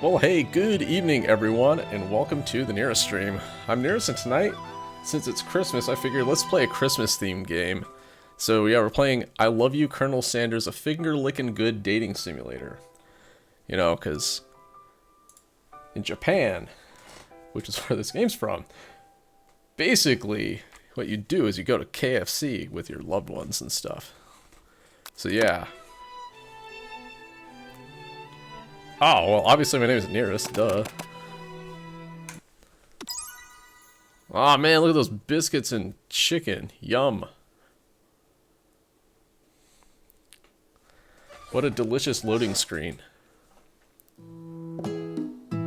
Well, hey, good evening, everyone, and welcome to the Nearest stream. I'm Nearest, and tonight, since it's Christmas, I figured let's play a Christmas-themed game. So, yeah, we're playing I Love You, Colonel Sanders, a finger-licking good dating simulator. You know, because in Japan, which is where this game's from, basically, what you do is you go to KFC with your loved ones and stuff. So, yeah. Oh, well, obviously my name is Nearest, duh. Aw, man, look at those biscuits and chicken. Yum. What a delicious loading screen.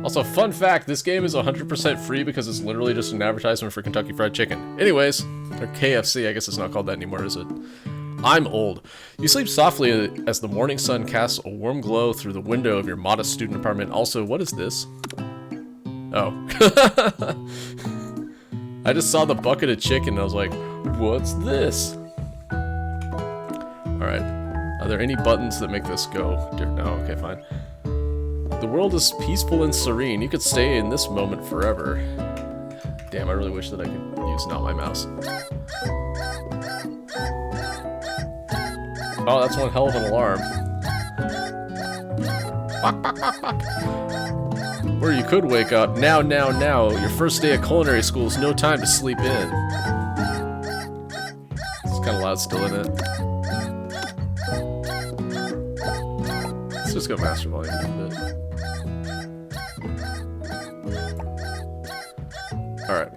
Also, fun fact, this game is 100% free because it's literally just an advertisement for Kentucky Fried Chicken. Anyways, or KFC, I guess it's not called that anymore, is it? I'm old. You sleep softly as the morning sun casts a warm glow through the window of your modest student apartment. Also, what is this? Oh. I just saw the bucket of chicken and I was like, what's this? Alright. Are there any buttons that make this go? No, okay, fine. The world is peaceful and serene. You could stay in this moment forever. Damn, I really wish that I could use not my mouse. Oh, that's one hell of an alarm. Or you could wake up. Now. Your first day at culinary school is no time to sleep in. It's kind of loud still in it. Let's just go master volume a bit. Alright.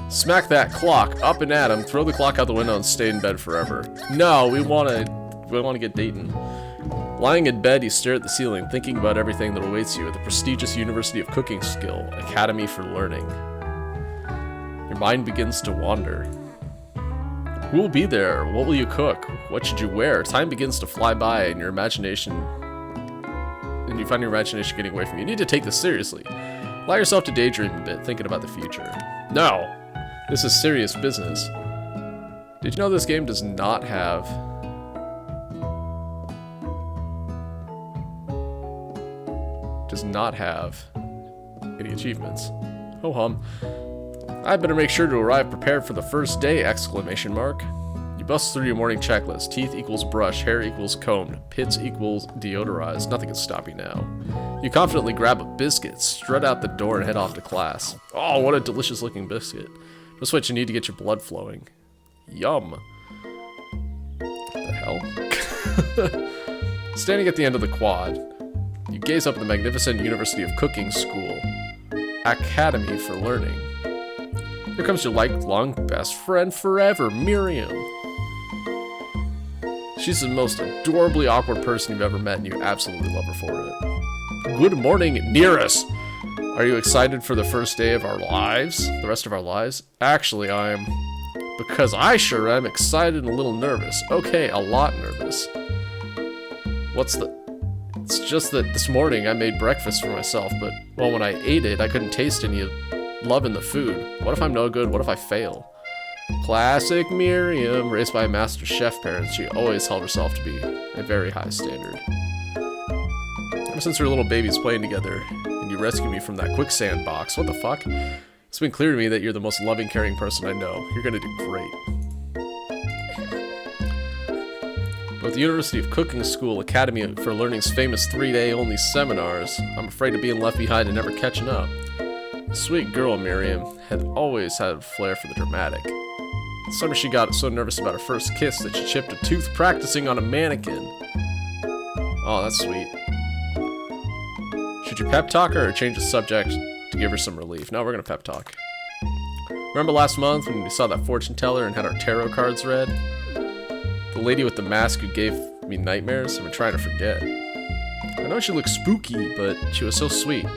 Smack that clock, up and at him, throw the clock out the window and stay in bed forever. No, we wanna get Dayton. Lying in bed, you stare at the ceiling, thinking about everything that awaits you at the prestigious University of Cooking Skill, Academy for Learning. Your mind begins to wander. Who will be there? What will you cook? What should you wear? Time begins to fly by and you find your imagination getting away from you. You need to take this seriously. Allow yourself to daydream a bit, thinking about the future. No! This is serious business. Did you know this game does not have... any achievements. Ho hum. I better make sure to arrive prepared for the first day! Exclamation mark. You bust through your morning checklist. Teeth equals brush, hair equals combed, pits equals deodorized. Nothing can stop you now. You confidently grab a biscuit, strut out the door, and head off to class. Oh, what a delicious looking biscuit. Just what you need to get your blood flowing. Yum. What the hell? Standing at the end of the quad, you gaze up at the magnificent University of Cooking School, Academy for Learning. Here comes your lifelong best friend forever, Miriam. She's the most adorably awkward person you've ever met, and you absolutely love her for it. Good morning, Nearest! Are you excited for the first day of our lives? The rest of our lives? Actually, I am. Because I sure am excited and a little nervous. Okay, a lot nervous. It's just that this morning I made breakfast for myself, but, well, when I ate it, I couldn't taste any love in the food. What if I'm no good? What if I fail? Classic Miriam, raised by master chef parents, she always held herself to be a very high standard. Ever since we were little babies playing together, and you rescued me from that quicksand box, what the fuck? It's been clear to me that you're the most loving, caring person I know. You're gonna do great. With the University of Cooking School Academy for Learning's famous 3-day only seminars, I'm afraid of being left behind and never catching up. The sweet girl, Miriam, had always had a flair for the dramatic. This summer she got so nervous about her first kiss that she chipped a tooth practicing on a mannequin. Oh, that's sweet. Should you pep talk her or change the subject to give her some relief? No, we're gonna pep talk. Remember last month when we saw that fortune teller and had our tarot cards read? The lady with the mask who gave me nightmares? I've been trying to forget. I know she looked spooky, but she was so sweet.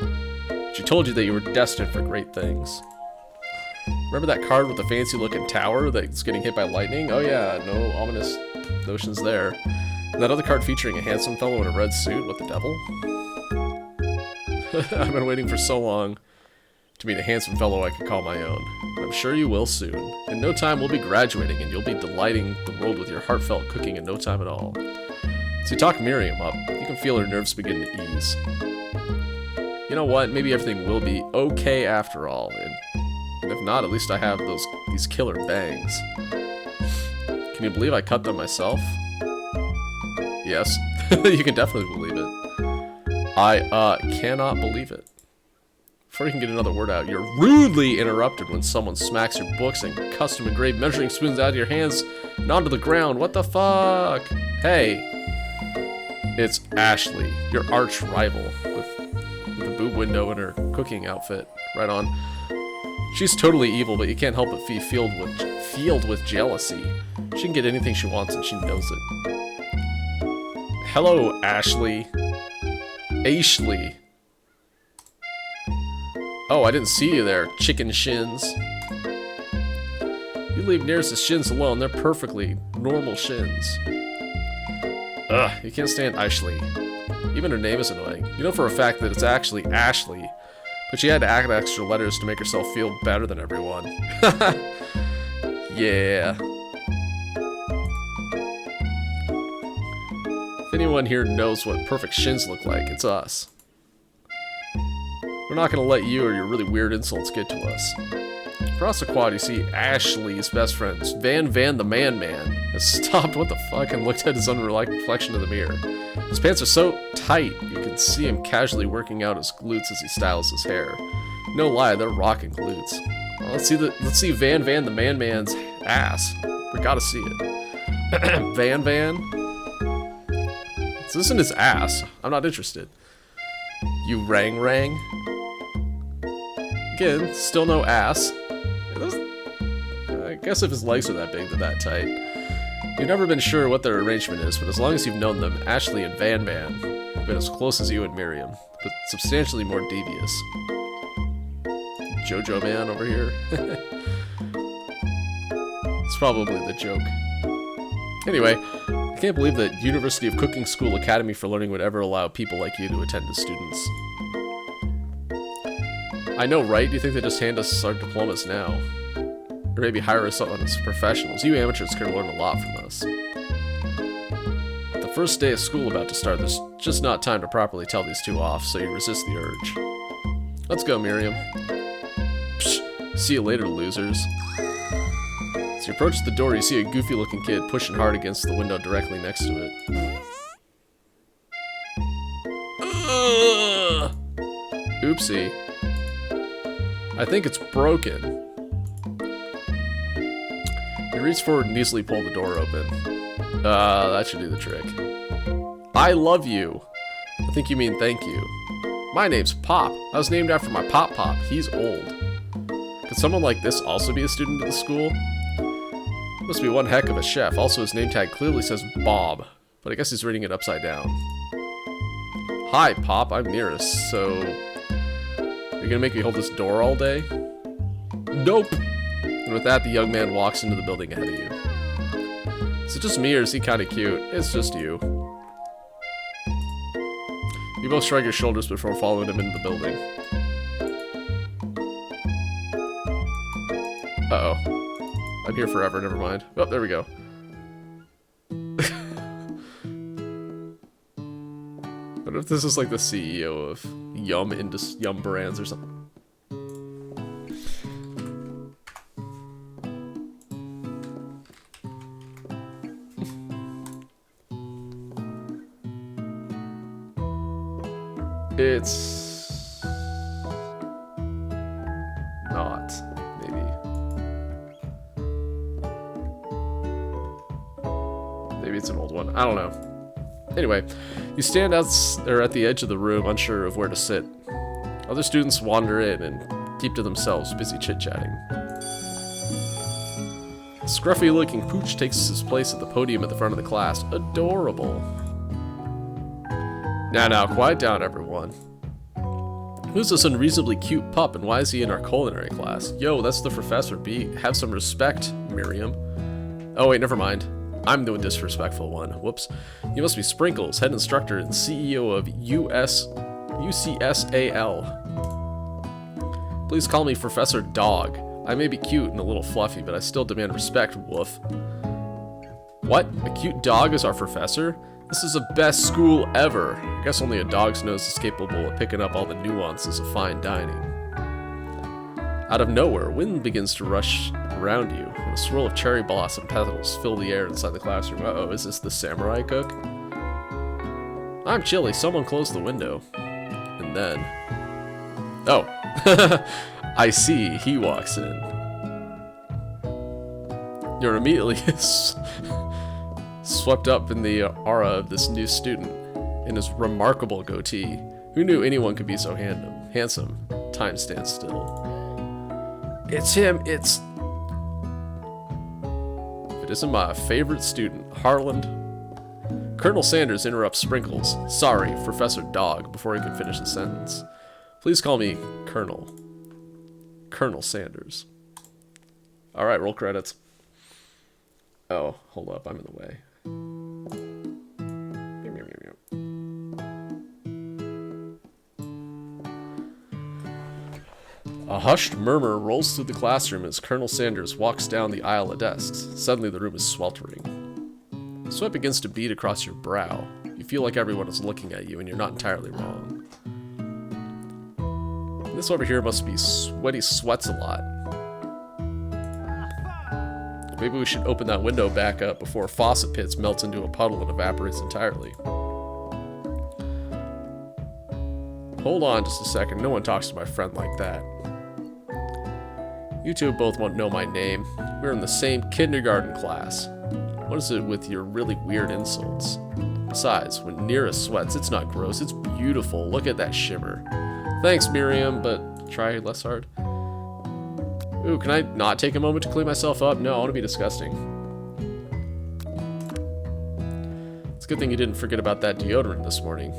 She told you that you were destined for great things. Remember that card with the fancy looking tower that's getting hit by lightning? Oh yeah, no ominous notions there. And that other card featuring a handsome fellow in a red suit? What the devil? I've been waiting for so long to meet a handsome fellow I could call my own. I'm sure you will soon. In no time, we'll be graduating, and you'll be delighting the world with your heartfelt cooking in no time at all. So you talk Miriam up. You can feel her nerves begin to ease. You know what? Maybe everything will be okay after all, and if not, at least I have these killer bangs. Can you believe I cut them myself? Yes, you can definitely believe it. I cannot believe it. Before you can get another word out, you're rudely interrupted when someone smacks your books and custom-engraved measuring spoons out of your hands and onto the ground. What the fuck? Hey, it's Ashley, your arch rival, with the boob window in her cooking outfit. Right on. She's totally evil, but you can't help but be filled with jealousy. She can get anything she wants, and she knows it. Hello, Ashley. Ashley. Oh, I didn't see you there, chicken shins. You leave Nearest's shins alone. They're perfectly normal shins. Ugh, you can't stand Ashley. Even her name is annoying. You know for a fact that it's actually Ashley, but she had to add extra letters to make herself feel better than everyone. Yeah. If anyone here knows what perfect shins look like, it's us. We're not gonna let you or your really weird insults get to us. Across the quad, you see Ashley's best friends, Van the Man has stopped, what the fuck, and looked at his own reflection in the mirror. His pants are so tight, you can see him casually working out his glutes as he styles his hair. No lie, they're rocking glutes. Well, let's see Van the Man's ass. We gotta see it. Van? This isn't his ass. I'm not interested. You rang? Again, still no ass. I guess if his legs are that big, they're that tight. You've never been sure what their arrangement is, but as long as you've known them, Ashley and Van have been as close as you and Miriam, but substantially more devious. Jojo Man over here. It's probably the joke. Anyway, I can't believe that University of Cooking School Academy for Learning would ever allow people like you to attend as students. I know, right? Do you think they just hand us our diplomas now? Or maybe hire us on as professionals? You amateurs could learn a lot from us. The first day of school about to start, there's just not time to properly tell these two off, so you resist the urge. Let's go, Miriam. Psh, see you later, losers. As you approach the door, you see a goofy-looking kid pushing hard against the window directly next to it. Ugh! Oopsie. I think it's broken. You reach forward and easily pull the door open. That should do the trick. I love you. I think you mean thank you. My name's Pop. I was named after my Pop. He's old. Could someone like this also be a student at the school? Must be one heck of a chef. Also, his name tag clearly says Bob, but I guess he's reading it upside down. Hi, Pop. I'm Nearest. So, are you gonna make me hold this door all day? Nope. And with that, the young man walks into the building ahead of you. Is it just me, or is he kind of cute? It's just you. You both shrug your shoulders before following him into the building. Uh-oh. I'm here forever, never mind. Oh, there we go. What if this is like the CEO of Yum Brands or something? It's not, maybe. Maybe it's an old one. I don't know. Anyway, you stand out or at the edge of the room, unsure of where to sit. Other students wander in and keep to themselves, busy chit-chatting. A scruffy-looking pooch takes his place at the podium at the front of the class. Adorable. Now, quiet down, everyone. Who's this unreasonably cute pup, and why is he in our culinary class? Yo, that's the Professor B. Have some respect, Miriam. Oh, wait, never mind. I'm the disrespectful one. Whoops. You must be Sprinkles, head instructor and CEO of UCSAL. Please call me Professor Dog. I may be cute and a little fluffy, but I still demand respect, woof. What? A cute dog is our professor? This is the best school ever. I guess only a dog's nose is capable of picking up all the nuances of fine dining. Out of nowhere, wind begins to rush around you, and a swirl of cherry blossom petals fill the air inside the classroom. Uh-oh, is this the samurai cook? I'm chilly, someone close the window. And then... Oh. I see, he walks in. You're immediately swept up in the aura of this new student in his remarkable goatee. Who knew anyone could be so handsome? Time stands still. It's him, It isn't my favorite student, Harland. Colonel Sanders interrupts Sprinkles. Sorry, Professor Dog, before he can finish the sentence. Please call me Colonel. Colonel Sanders. Alright, roll credits. Oh, hold up, I'm in the way. A hushed murmur rolls through the classroom as Colonel Sanders walks down the aisle of desks. Suddenly the room is sweltering. Sweat begins to bead across your brow. You feel like everyone is looking at you and you're not entirely wrong. This over here must be sweaty sweats a lot. Maybe we should open that window back up before faucet pits melts into a puddle and evaporates entirely. Hold on just a second, no one talks to my friend like that. You two both won't know my name. We're in the same kindergarten class. What is it with your really weird insults? Besides, when Nira sweats, it's not gross, it's beautiful. Look at that shimmer. Thanks, Miriam, but try less hard. Ooh, can I not take a moment to clean myself up? No, I want to be disgusting. It's a good thing you didn't forget about that deodorant this morning.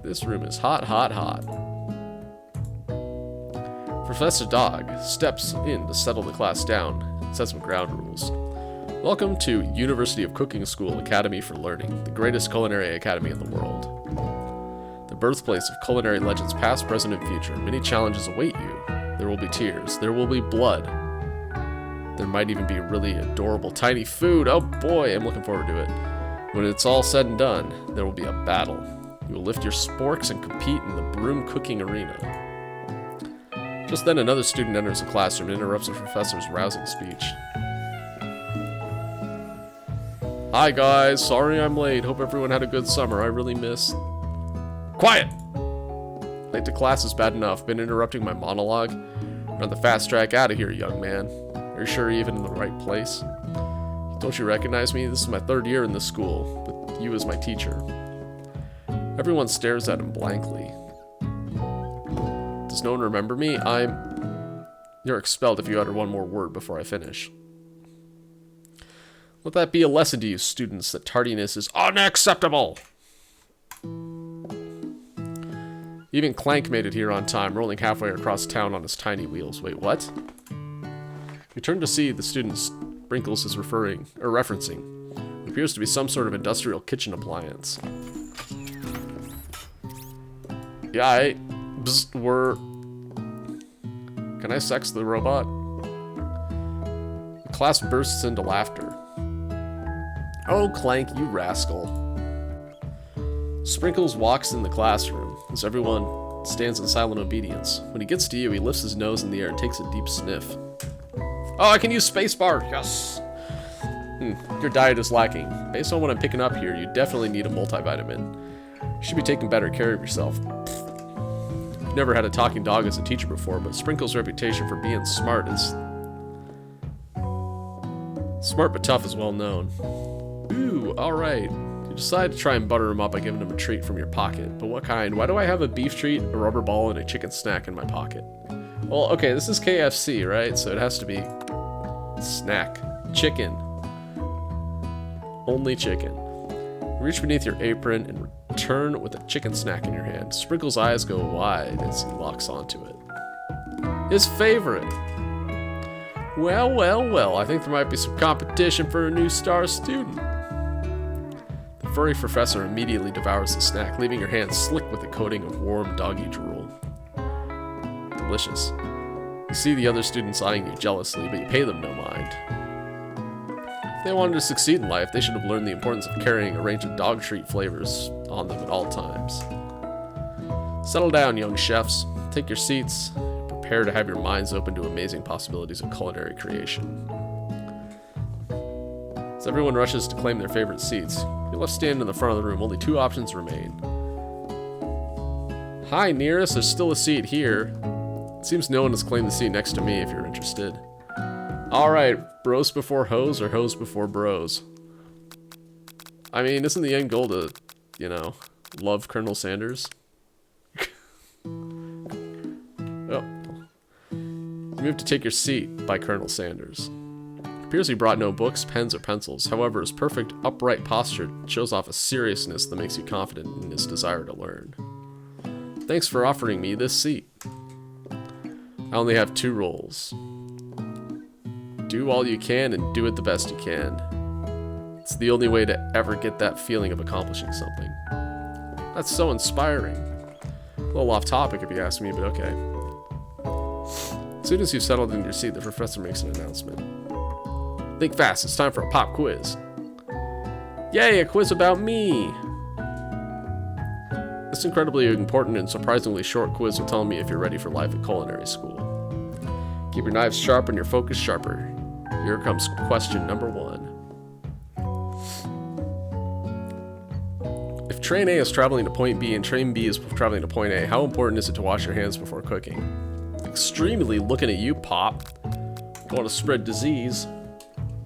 This room is hot, hot, hot. Professor Dog steps in to settle the class down and set some ground rules. Welcome to University of Cooking School Academy for Learning, the greatest culinary academy in the world. The birthplace of culinary legends past, present, and future. Many challenges await you. There will be tears. There will be blood. There might even be really adorable tiny food. Oh boy, I'm looking forward to it. When it's all said and done, there will be a battle. You will lift your sporks and compete in the broom cooking arena. Just then, another student enters the classroom and interrupts the professor's rousing speech. Hi guys, sorry I'm late. Hope everyone had a good summer. I really miss... Quiet! Late to class is bad enough. Been interrupting my monologue? Run the fast track out of here, young man. Are you sure you're even in the right place? Don't you recognize me? This is my third year in this school, with you as my teacher. Everyone stares at him blankly. Does no one remember me? You're expelled if you utter one more word before I finish. Let that be a lesson to you, students, that tardiness is unacceptable! Even Clank made it here on time, rolling halfway across town on his tiny wheels. Wait, what? We turn to see the student Sprinkles is referencing. It appears to be some sort of industrial kitchen appliance. Yeah, Can I sex the robot? The class bursts into laughter. Oh, Clank, you rascal. Sprinkles walks in the classroom as everyone stands in silent obedience. When he gets to you, he lifts his nose in the air and takes a deep sniff. Oh, I can use spacebar! Yes! Your diet is lacking. Based on what I'm picking up here, you definitely need a multivitamin. You should be taking better care of yourself. I've never had a talking dog as a teacher before, but Sprinkles' reputation for being smart is... Smart but tough is well known. Ooh, alright. You decide to try and butter him up by giving him a treat from your pocket. But what kind? Why do I have a beef treat, a rubber ball, and a chicken snack in my pocket? Well, okay, this is KFC, right? So it has to be... snack. Chicken. Only chicken. Reach beneath your apron and return with a chicken snack in your hand. Sprinkles' eyes go wide as he locks onto it. His favorite! Well, well, well, I think there might be some competition for a new star student. The furry professor immediately devours the snack, leaving your hand slick with a coating of warm doggy drool. Delicious. You see the other students eyeing you jealously, but you pay them no mind. If they wanted to succeed in life, they should have learned the importance of carrying a range of dog treat flavors on them at all times. Settle down, young chefs. Take your seats. Prepare to have your minds open to amazing possibilities of culinary creation. As everyone rushes to claim their favorite seats, you're left standing in the front of the room. Only 2 options remain. Hi, nearest. There's still a seat here. It seems no one has claimed the seat next to me if you're interested. Alright, bros before hoes or hoes before bros? I mean, isn't the end goal to, you know, love Colonel Sanders? Oh. Move to take your seat by Colonel Sanders. It appears he brought no books, pens, or pencils. However, his perfect upright posture shows off a seriousness that makes you confident in his desire to learn. Thanks for offering me this seat. I only have 2 rules. Do all you can and do it the best you can. It's the only way to ever get that feeling of accomplishing something. That's so inspiring. A little off topic if you ask me, but okay. As soon as you've settled into your seat, the professor makes an announcement. Think fast, it's time for a pop quiz. Yay, a quiz about me! This incredibly important and surprisingly short quiz will tell me if you're ready for life at culinary school. Keep your knives sharp and your focus sharper. Here comes question number 1. If train A is traveling to point B and train B is traveling to point A, how important is it to wash your hands before cooking? Extremely, looking at you, Pop. Don't want to spread disease.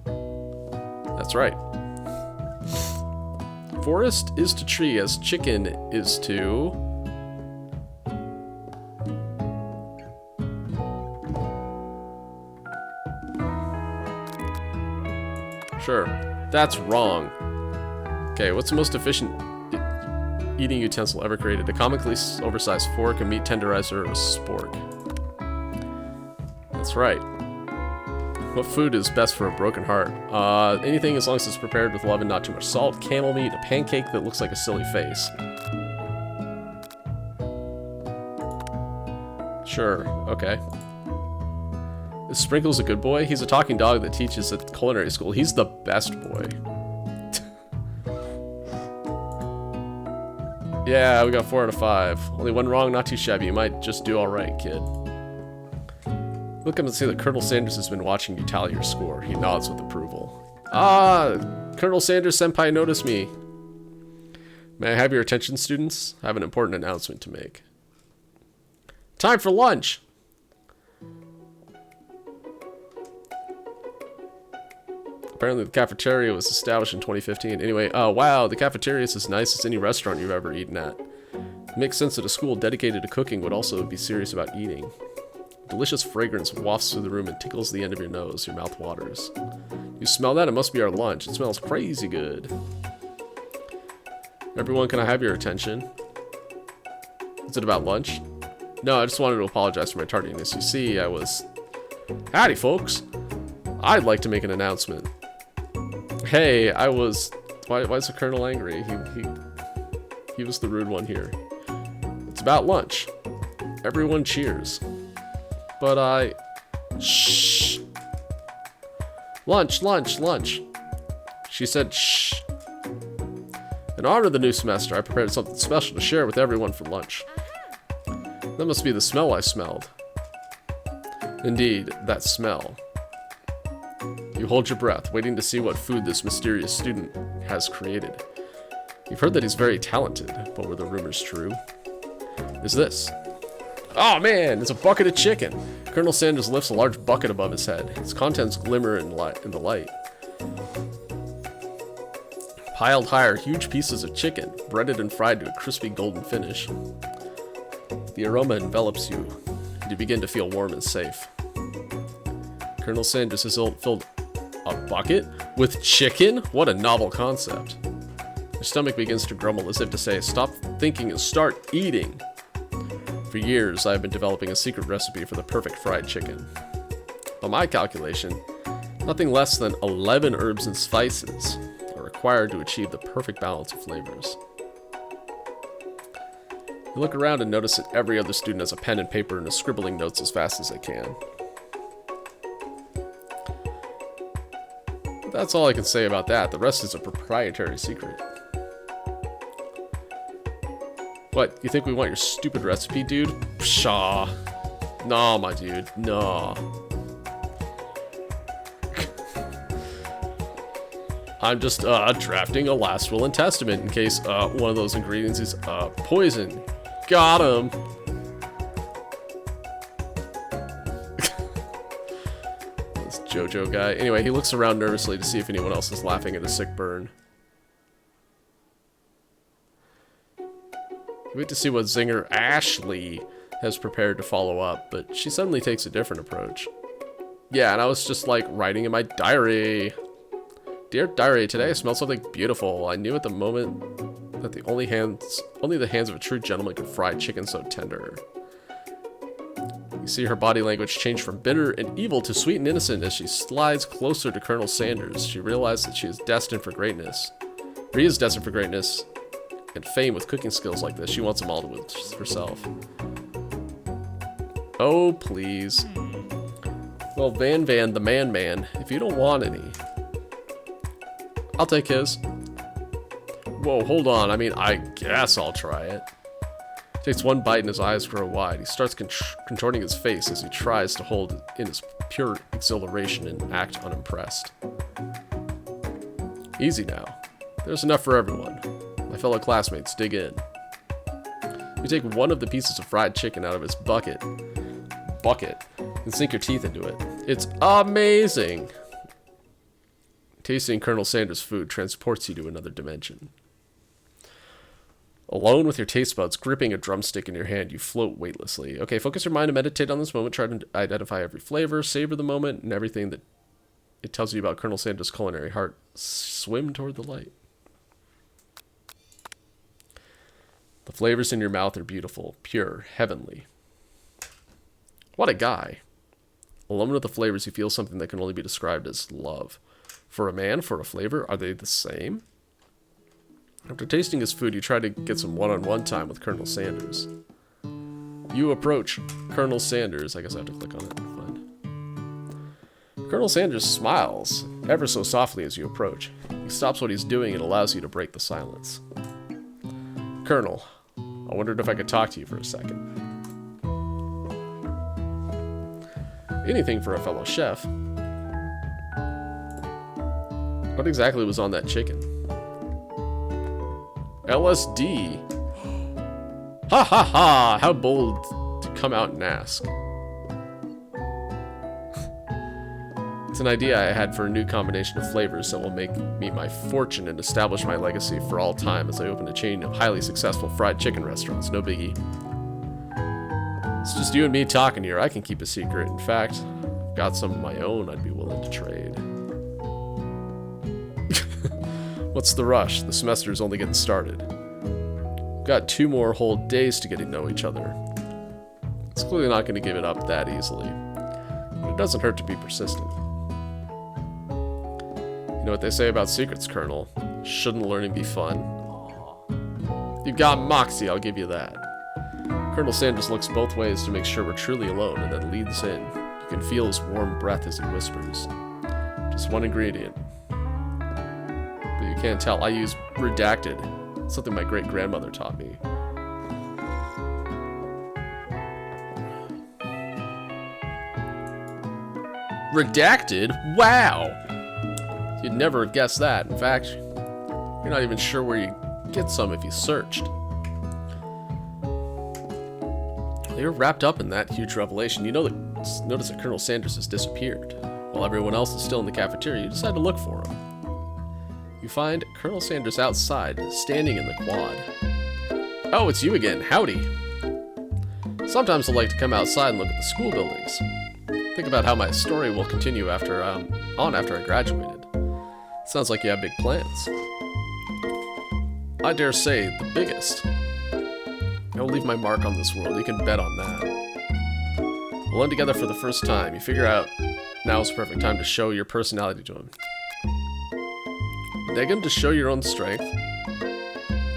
That's right. Forest is to tree as chicken is to... Sure, that's wrong. Okay, what's the most efficient eating utensil ever created? A comically oversized fork, a meat tenderizer, or a spork? That's right. What food is best for a broken heart? Anything as long as it's prepared with love and not too much salt. Camel meat, a pancake that looks like a silly face. Sure, okay. Is Sprinkles a good boy? He's a talking dog that teaches at culinary school. He's the best boy. Yeah, we got 4 out of 5. Only 1 wrong, not too shabby. You might just do alright, kid. Look up and see that Colonel Sanders has been watching you tally your score. He nods with approval. Ah, Colonel Sanders Senpai noticed me. May I have your attention, students? I have an important announcement to make. Time for lunch! Apparently the cafeteria was established in 2015. Anyway, wow, the cafeteria is as nice as any restaurant you've ever eaten at. It makes sense that a school dedicated to cooking would also be serious about eating. Delicious fragrance wafts through the room and tickles the end of your nose. Your mouth waters. You smell that? It must be our lunch. It smells crazy good. Everyone, can I have your attention? Is it about lunch? No, I just wanted to apologize for my tardiness. You see, I was... Howdy, folks. I'd like to make an announcement. Hey, I was... Why is the Colonel angry? He was the rude one here. It's about lunch. Everyone cheers. But I... Shh. Lunch, lunch, lunch. She said shh. In honor of the new semester, I prepared something special to share with everyone for lunch. That must be the smell I smelled. Indeed, that smell. You hold your breath, waiting to see what food this mysterious student has created. You've heard that he's very talented, but were the rumors true? Is this? Oh man, it's a bucket of chicken. Colonel Sanders lifts a large bucket above his head. Its contents glimmer in the light. Piled higher, huge pieces of chicken, breaded and fried to a crispy golden finish. The aroma envelops you, and you begin to feel warm and safe. Colonel Sanders has filled a bucket with chicken? What a novel concept. Your stomach begins to grumble as if to say, stop thinking and start eating. For years, I have been developing a secret recipe for the perfect fried chicken. By my calculation, nothing less than 11 herbs and spices are required to achieve the perfect balance of flavors. You look around and notice that every other student has a pen and paper and is scribbling notes as fast as they can. That's all I can say about that. The rest is a proprietary secret. What, you think we want your stupid recipe, dude? Pshaw. Nah, my dude. Nah. I'm just drafting a last will and testament in case one of those ingredients is poison. Got him. This JoJo guy. Anyway, he looks around nervously to see if anyone else is laughing at a sick burn. You wait to see what Zinger Ashley has prepared to follow up, but she suddenly takes a different approach. Yeah, and I was just like writing in my diary. Dear diary, today I smelled something beautiful. I knew at the moment that only the hands of a true gentleman could fry chicken so tender. You see her body language change from bitter and evil to sweet and innocent as she slides closer to Colonel Sanders. She realizes that she is destined for greatness. Bree is destined for greatness and fame with cooking skills like this. She wants them all to herself. Oh, please. Well, Van the man, if you don't want any, I'll take his. Whoa, hold on. I mean, I guess I'll try it. He takes one bite and his eyes grow wide. He starts contorting his face as he tries to hold in his pure exhilaration and act unimpressed. Easy now. There's enough for everyone. My fellow classmates, dig in. You take one of the pieces of fried chicken out of its bucket, and sink your teeth into it. It's amazing! Tasting Colonel Sanders' food transports you to another dimension. Alone with your taste buds gripping a drumstick in your hand, you float weightlessly. Okay, focus your mind and meditate on this moment. Try to identify every flavor, savor the moment, and everything that it tells you about Colonel Sanders' culinary heart. Swim toward the light. The flavors in your mouth are beautiful, pure, heavenly. What a guy. Alone with the flavors, you feel something that can only be described as love. For a man, for a flavor, are they the same? After tasting his food, you try to get some one-on-one time with Colonel Sanders. You approach Colonel Sanders. I guess I have to click on it. Fine. Colonel Sanders smiles, ever so softly as you approach. He stops what he's doing and allows you to break the silence. Colonel, I wondered if I could talk to you for a second. Anything for a fellow chef. What exactly was on that chicken? LSD. Ha ha ha! How bold to come out and ask. It's an idea I had for a new combination of flavors that will make me my fortune and establish my legacy for all time as I open a chain of highly successful fried chicken restaurants. No biggie. It's just you and me talking here. I can keep a secret. In fact, I've got some of my own I'd be willing to trade. What's the rush? The semester's only getting started. We've got 2 more whole days to get to know each other. It's clearly not going to give it up that easily. But it doesn't hurt to be persistent. You know what they say about secrets, Colonel? Shouldn't learning be fun? You've got moxie, I'll give you that. Colonel Sanders looks both ways to make sure we're truly alone and then leads in. You can feel his warm breath as he whispers. Just one ingredient. But you can't tell. I use redacted. Something my great-grandmother taught me. Redacted? Wow! You'd never have guessed that. In fact, you're not even sure where you get some if you searched. You're wrapped up in that huge revelation. Notice that Colonel Sanders has disappeared. While everyone else is still in the cafeteria, you decide to look for him. You find Colonel Sanders outside, standing in the quad. Oh, it's you again. Howdy. Sometimes I like to come outside and look at the school buildings. Think about how my story will continue after I graduated. Sounds like you have big plans. I dare say the biggest. I'll leave my mark on this world. You can bet on that. Alone together for the first time, you figure out now's the perfect time to show your personality to him. Neg him to show your own strength.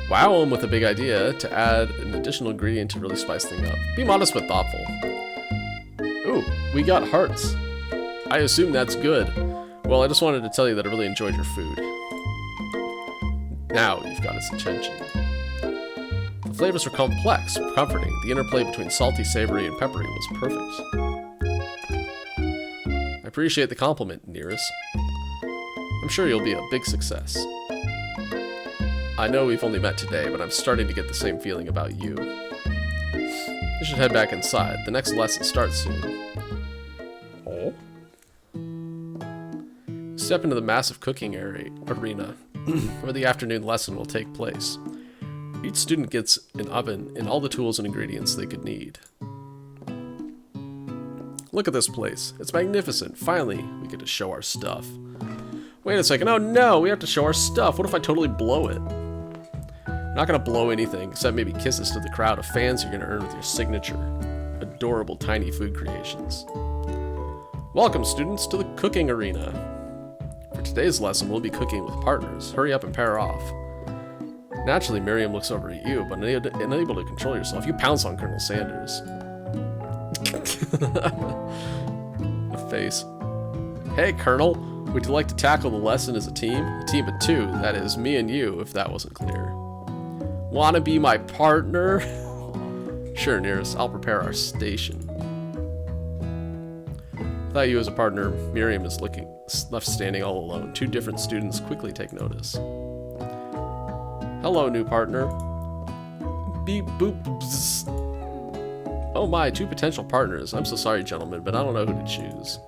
Wow him with a big idea to add an additional ingredient to really spice things up. Be modest but thoughtful. Ooh, we got hearts. I assume that's good. Well, I just wanted to tell you that I really enjoyed your food. Now you've got his attention. The flavors were complex, comforting. The interplay between salty, savory, and peppery was perfect. I appreciate the compliment, Nearest. I'm sure you'll be a big success. I know we've only met today, but I'm starting to get the same feeling about you. You should head back inside. The next lesson starts soon. Oh? Step into the massive cooking arena, where the afternoon lesson will take place. Each student gets an oven and all the tools and ingredients they could need. Look at this place. It's magnificent. Finally, we get to show our stuff. Wait a second. Oh no, we have to show our stuff. What if I totally blow it? Not gonna blow anything, except maybe kisses to the crowd of fans you're gonna earn with your signature. Adorable tiny food creations. Welcome, students, to the cooking arena. For today's lesson, we'll be cooking with partners. Hurry up and pair off. Naturally, Miriam looks over at you, but unable to control yourself, you pounce on Colonel Sanders. The face. Hey, Colonel, would you like to tackle the lesson as a team? A team of two, that is, me and you, if that wasn't clear. Wanna be my partner? Sure, Nearest, I'll prepare our station. Without you as a partner, Miriam is left standing all alone. Two different students quickly take notice. Hello, new partner. Beep boop bzz. Oh my, two potential partners. I'm so sorry, gentlemen, but I don't know who to choose.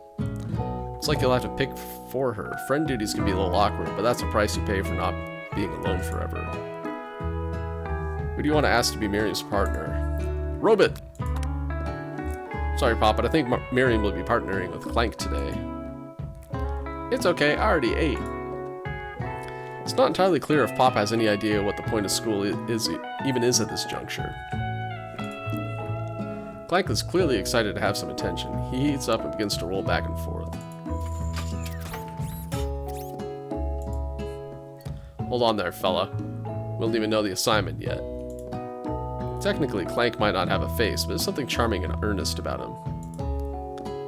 It's like you'll have to pick for her. Friend duties can be a little awkward, but that's the price you pay for not being alone forever. Who do you want to ask to be Miriam's partner? Robot! Sorry, Pop, but I think Miriam will be partnering with Clank today. It's okay, I already ate. It's not entirely clear if Pop has any idea what the point of school even is at this juncture. Clank is clearly excited to have some attention. He heats up and begins to roll back and forth. Hold on there, fella. We don't even know the assignment yet. Technically, Clank might not have a face, but there's something charming and earnest about him.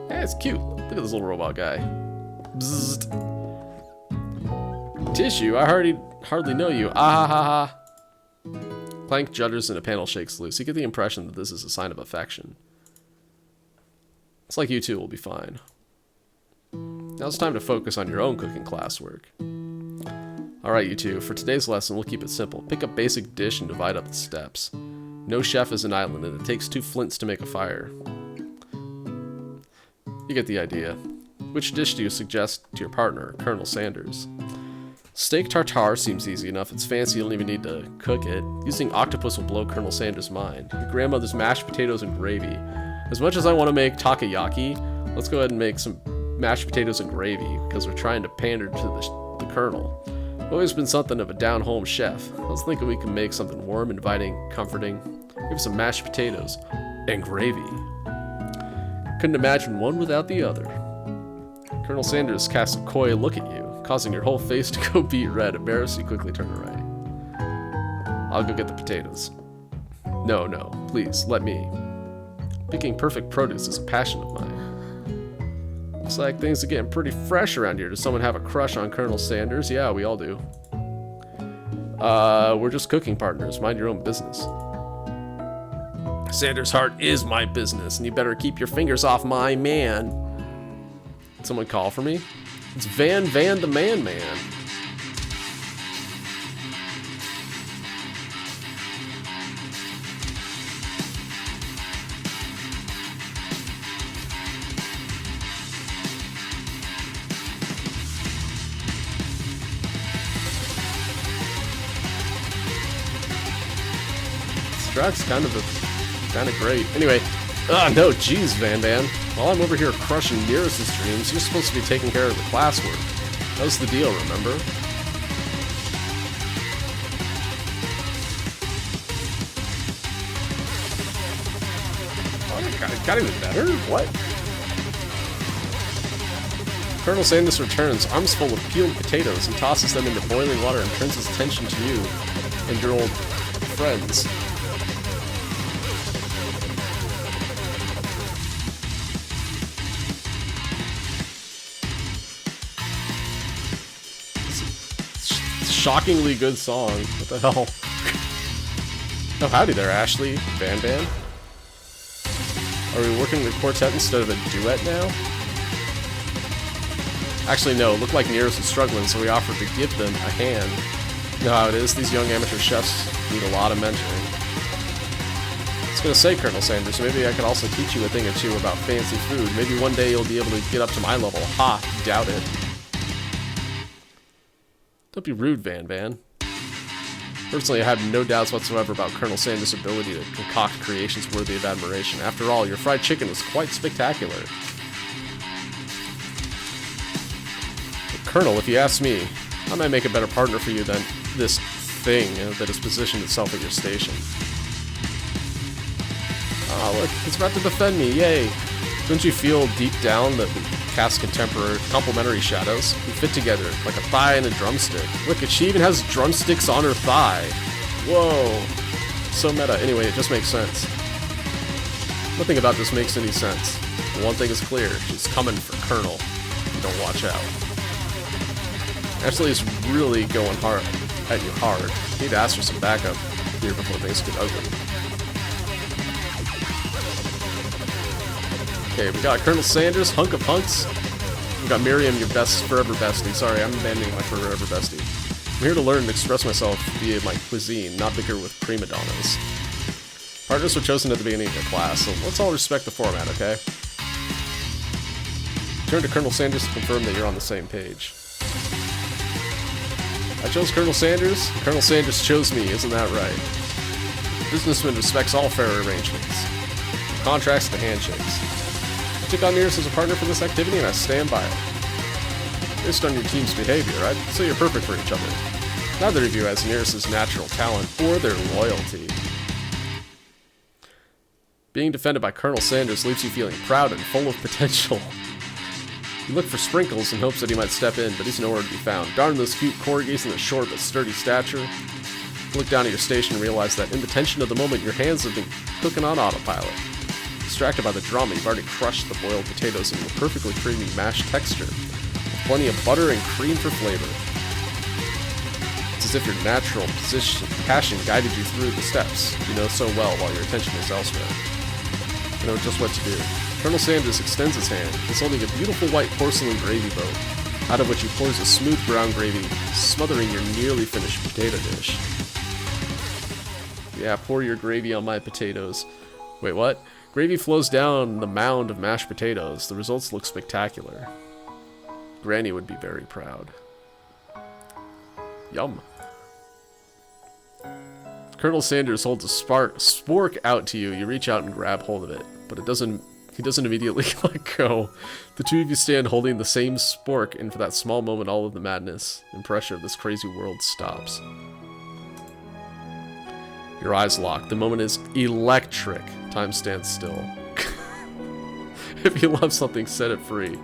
Hey, it's cute. Look at this little robot guy. Bzzzt. Tissue, I hardly know you. Ah ha ha ha. Clank judders and a panel shakes loose. You get the impression that this is a sign of affection. It's like you two will be fine. Now it's time to focus on your own cooking classwork. Alright, you two, for today's lesson, we'll keep it simple. Pick a basic dish and divide up the steps. No chef is an island, and it takes 2 flints to make a fire. You get the idea. Which dish do you suggest to your partner, Colonel Sanders? Steak tartare seems easy enough. It's fancy, you don't even need to cook it. Using octopus will blow Colonel Sanders' mind. Your grandmother's mashed potatoes and gravy. As much as I want to make takoyaki, let's go ahead and make some mashed potatoes and gravy, because we're trying to pander to the Colonel. Always been something of a down-home chef. I was thinking we can make something warm, inviting, comforting. Give some mashed potatoes and gravy. Couldn't imagine one without the other. Colonel Sanders casts a coy look at you, causing your whole face to go beet red. Embarrassed, you quickly turn away. I'll go get the potatoes. No, please, let me. Picking perfect produce is a passion of mine. Looks like things are getting pretty fresh around here. Does someone have a crush on Colonel Sanders? Yeah, we all do. We're just cooking partners. Mind your own business. Sanders' heart is my business, and you better keep your fingers off my man. Did someone call for me? It's Van the Man. Strack's kind of great. Anyway, no, geez, Van. While I'm over here crushing Nearest's dreams, you're supposed to be taking care of the classwork. That was the deal, remember? Oh, it got even better? What? Colonel Sanders returns, arms full of peeled potatoes, and tosses them into boiling water and turns his attention to you and your old friends. shockingly good song. What the hell? Oh, howdy there, Ashley. Van Van. Are we working the quartet instead of a duet now? Actually, no. It looked like Nearest was struggling, so we offered to give them a hand. You know how it is? These young amateur chefs need a lot of mentoring. I was gonna say, Colonel Sanders, maybe I could also teach you a thing or two about fancy food. Maybe one day you'll be able to get up to my level. Ha! Doubt it. Don't be rude, Van Van. Personally, I have no doubts whatsoever about Colonel Sanders' ability to concoct creations worthy of admiration. After all, your fried chicken was quite spectacular. But Colonel, if you ask me, I might make a better partner for you than this thing that has positioned itself at your station. Oh, look, it's about to defend me, yay! Don't you feel deep down that we cast complementary shadows? We fit together, like a thigh and a drumstick. Look, she even has drumsticks on her thigh. Whoa. So meta. Anyway, it just makes sense. Nothing about this makes any sense. But one thing is clear, she's coming for Colonel. If you don't watch out. Ashley is really going hard at you hard. You need to ask for some backup here before things get ugly. Okay, we got Colonel Sanders, hunk of hunks. We got Miriam, your forever bestie. Sorry, I'm abandoning my forever bestie. I'm here to learn and express myself via my cuisine, not bicker with prima donnas. Partners were chosen at the beginning of the class, so let's all respect the format, okay? Turn to Colonel Sanders to confirm that you're on the same page. I chose Colonel Sanders. Colonel Sanders chose me, isn't that right? Businessman respects all fair arrangements. From contracts to handshakes. I took on Nearest as a partner for this activity, and I stand by it. Based on your team's behavior, I'd say you're perfect for each other. Neither of you has Nearest's natural talent or their loyalty. Being defended by Colonel Sanders leaves you feeling proud and full of potential. You look for Sprinkles in hopes that he might step in, but he's nowhere to be found. Darn those cute corgis and the short but sturdy stature. You look down at your station and realize that in the tension of the moment, your hands have been cooking on autopilot. Distracted by the drama, you've already crushed the boiled potatoes into a perfectly creamy mashed texture, with plenty of butter and cream for flavor. It's as if your natural passion guided you through the steps you know so well while your attention is elsewhere. You know just what to do. Colonel Sanders extends his hand, he's holding a beautiful white porcelain gravy boat, out of which he pours a smooth brown gravy, smothering your nearly finished potato dish. Yeah, pour your gravy on my potatoes. Wait, what? Gravy flows down the mound of mashed potatoes. The results look spectacular. Granny would be very proud. Yum. Colonel Sanders holds a spork out to you. You reach out and grab hold of it, but he doesn't immediately let go. The two of you stand holding the same spork, and for that small moment, all of the madness and pressure of this crazy world stops. Your eyes lock. The moment is electric. Time stands still. If you love something, set it free.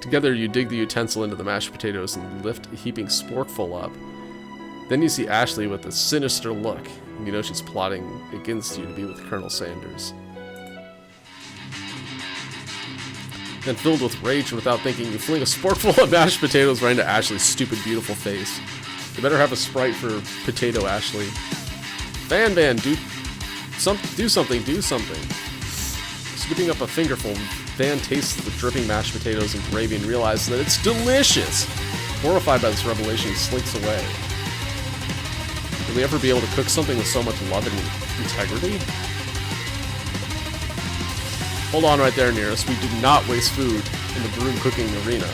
Together, you dig the utensil into the mashed potatoes and lift a heaping sporkful up. Then you see Ashley with a sinister look, and you know she's plotting against you to be with Colonel Sanders. Then, filled with rage and without thinking, you fling a sporkful of mashed potatoes right into Ashley's stupid, beautiful face. You better have a sprite for Potato Ashley. Van Van, do something. Scooping up a fingerful, Van tastes the dripping mashed potatoes and gravy and realizes that it's delicious! Horrified by this revelation, he slinks away. Will we ever be able to cook something with so much love and integrity? Hold on right there, Nearest. We do not waste food in the broom cooking arena.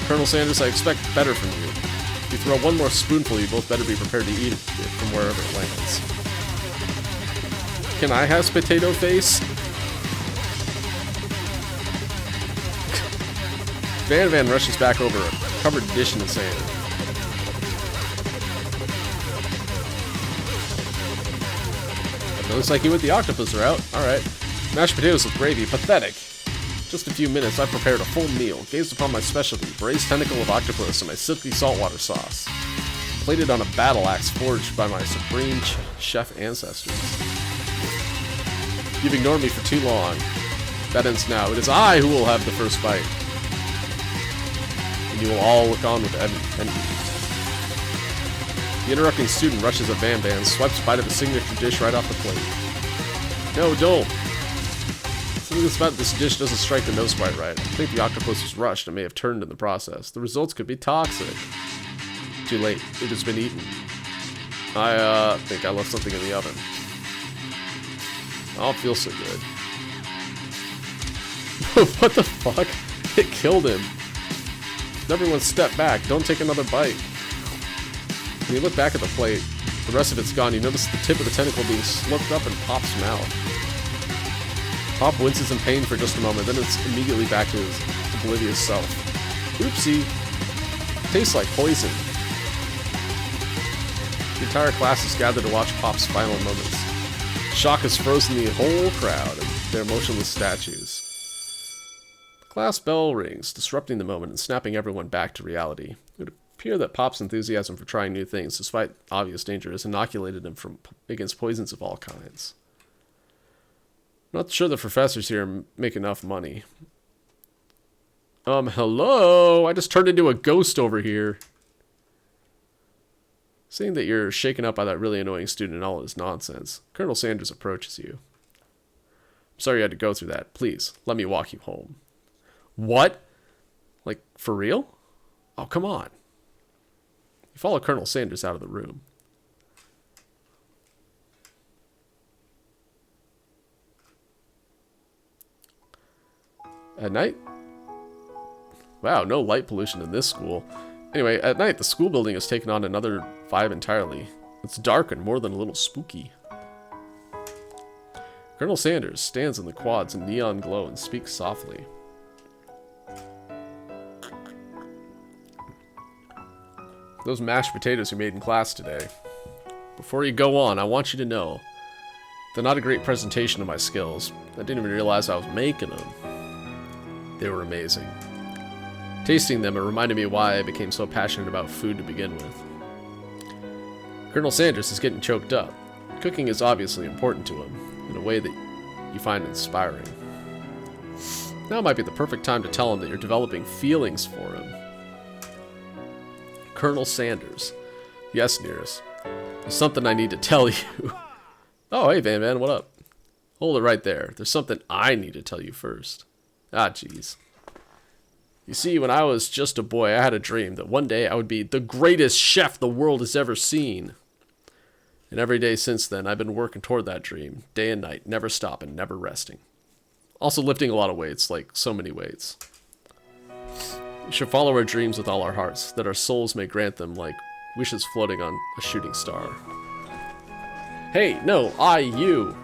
Colonel Sanders, I expect better from you. If you throw one more spoonful, you both better be prepared to eat it from wherever it lands. Can I have potato face? Van Van rushes back over a covered dish in the sand. It looks like you and the octopus are out. Alright. Mashed potatoes with gravy. Pathetic. Just a few minutes, I've prepared a full meal, gazed upon my specialty, braised tentacle of octopus and my silky saltwater sauce. Plated on a battle axe forged by my supreme chef ancestors. You've ignored me for too long. That ends now. It is I who will have the first bite. And you will all look on with envy. The interrupting student rushes at Van Van, swipes a bite of his signature dish right off the plate. No, don't. Something that's about this dish doesn't strike the nose quite right. I think the octopus was rushed and may have turned in the process. The results could be toxic. Too late. It has been eaten. I think I left something in the oven. I don't feel so good. What the fuck? It killed him. Everyone step back. Don't take another bite. When you look back at the plate, the rest of it's gone. You notice the tip of the tentacle being slipped up in Pop's mouth. Pop winces in pain for just a moment, then it's immediately back to his oblivious self. Oopsie. Tastes like poison. The entire class is gathered to watch Pop's final moments. Shock has frozen the whole crowd, and they're motionless statues. The class bell rings, disrupting the moment and snapping everyone back to reality. It would appear that Pop's enthusiasm for trying new things, despite obvious danger, has inoculated him against poisons of all kinds. I'm not sure the professors here make enough money. Hello? I just turned into a ghost over here. Seeing that you're shaken up by that really annoying student and all his nonsense, Colonel Sanders approaches you. I'm sorry you had to go through that. Please, let me walk you home. What? Like, for real? Oh, come on. You follow Colonel Sanders out of the room. At night? Wow, no light pollution in this school. Anyway, at night, the school building has taken on another vibe entirely. It's dark and more than a little spooky. Colonel Sanders stands in the quads in neon glow and speaks softly. Those mashed potatoes you made in class today. Before you go on, I want you to know they're not a great presentation of my skills. I didn't even realize I was making them. They were amazing. Tasting them, it reminded me why I became so passionate about food to begin with. Colonel Sanders is getting choked up. Cooking is obviously important to him, in a way that you find inspiring. Now might be the perfect time to tell him that you're developing feelings for him. Colonel Sanders. Yes, Nearest. There's something I need to tell you. Oh, hey, Van Van, what up? Hold it right there. There's something I need to tell you first. Ah, jeez. You see, when I was just a boy, I had a dream that one day I would be the greatest chef the world has ever seen. And every day since then, I've been working toward that dream, day and night, never stopping, never resting. Also lifting a lot of weights, like so many weights. We should follow our dreams with all our hearts, that our souls may grant them like wishes floating on a shooting star. Hey, no, you.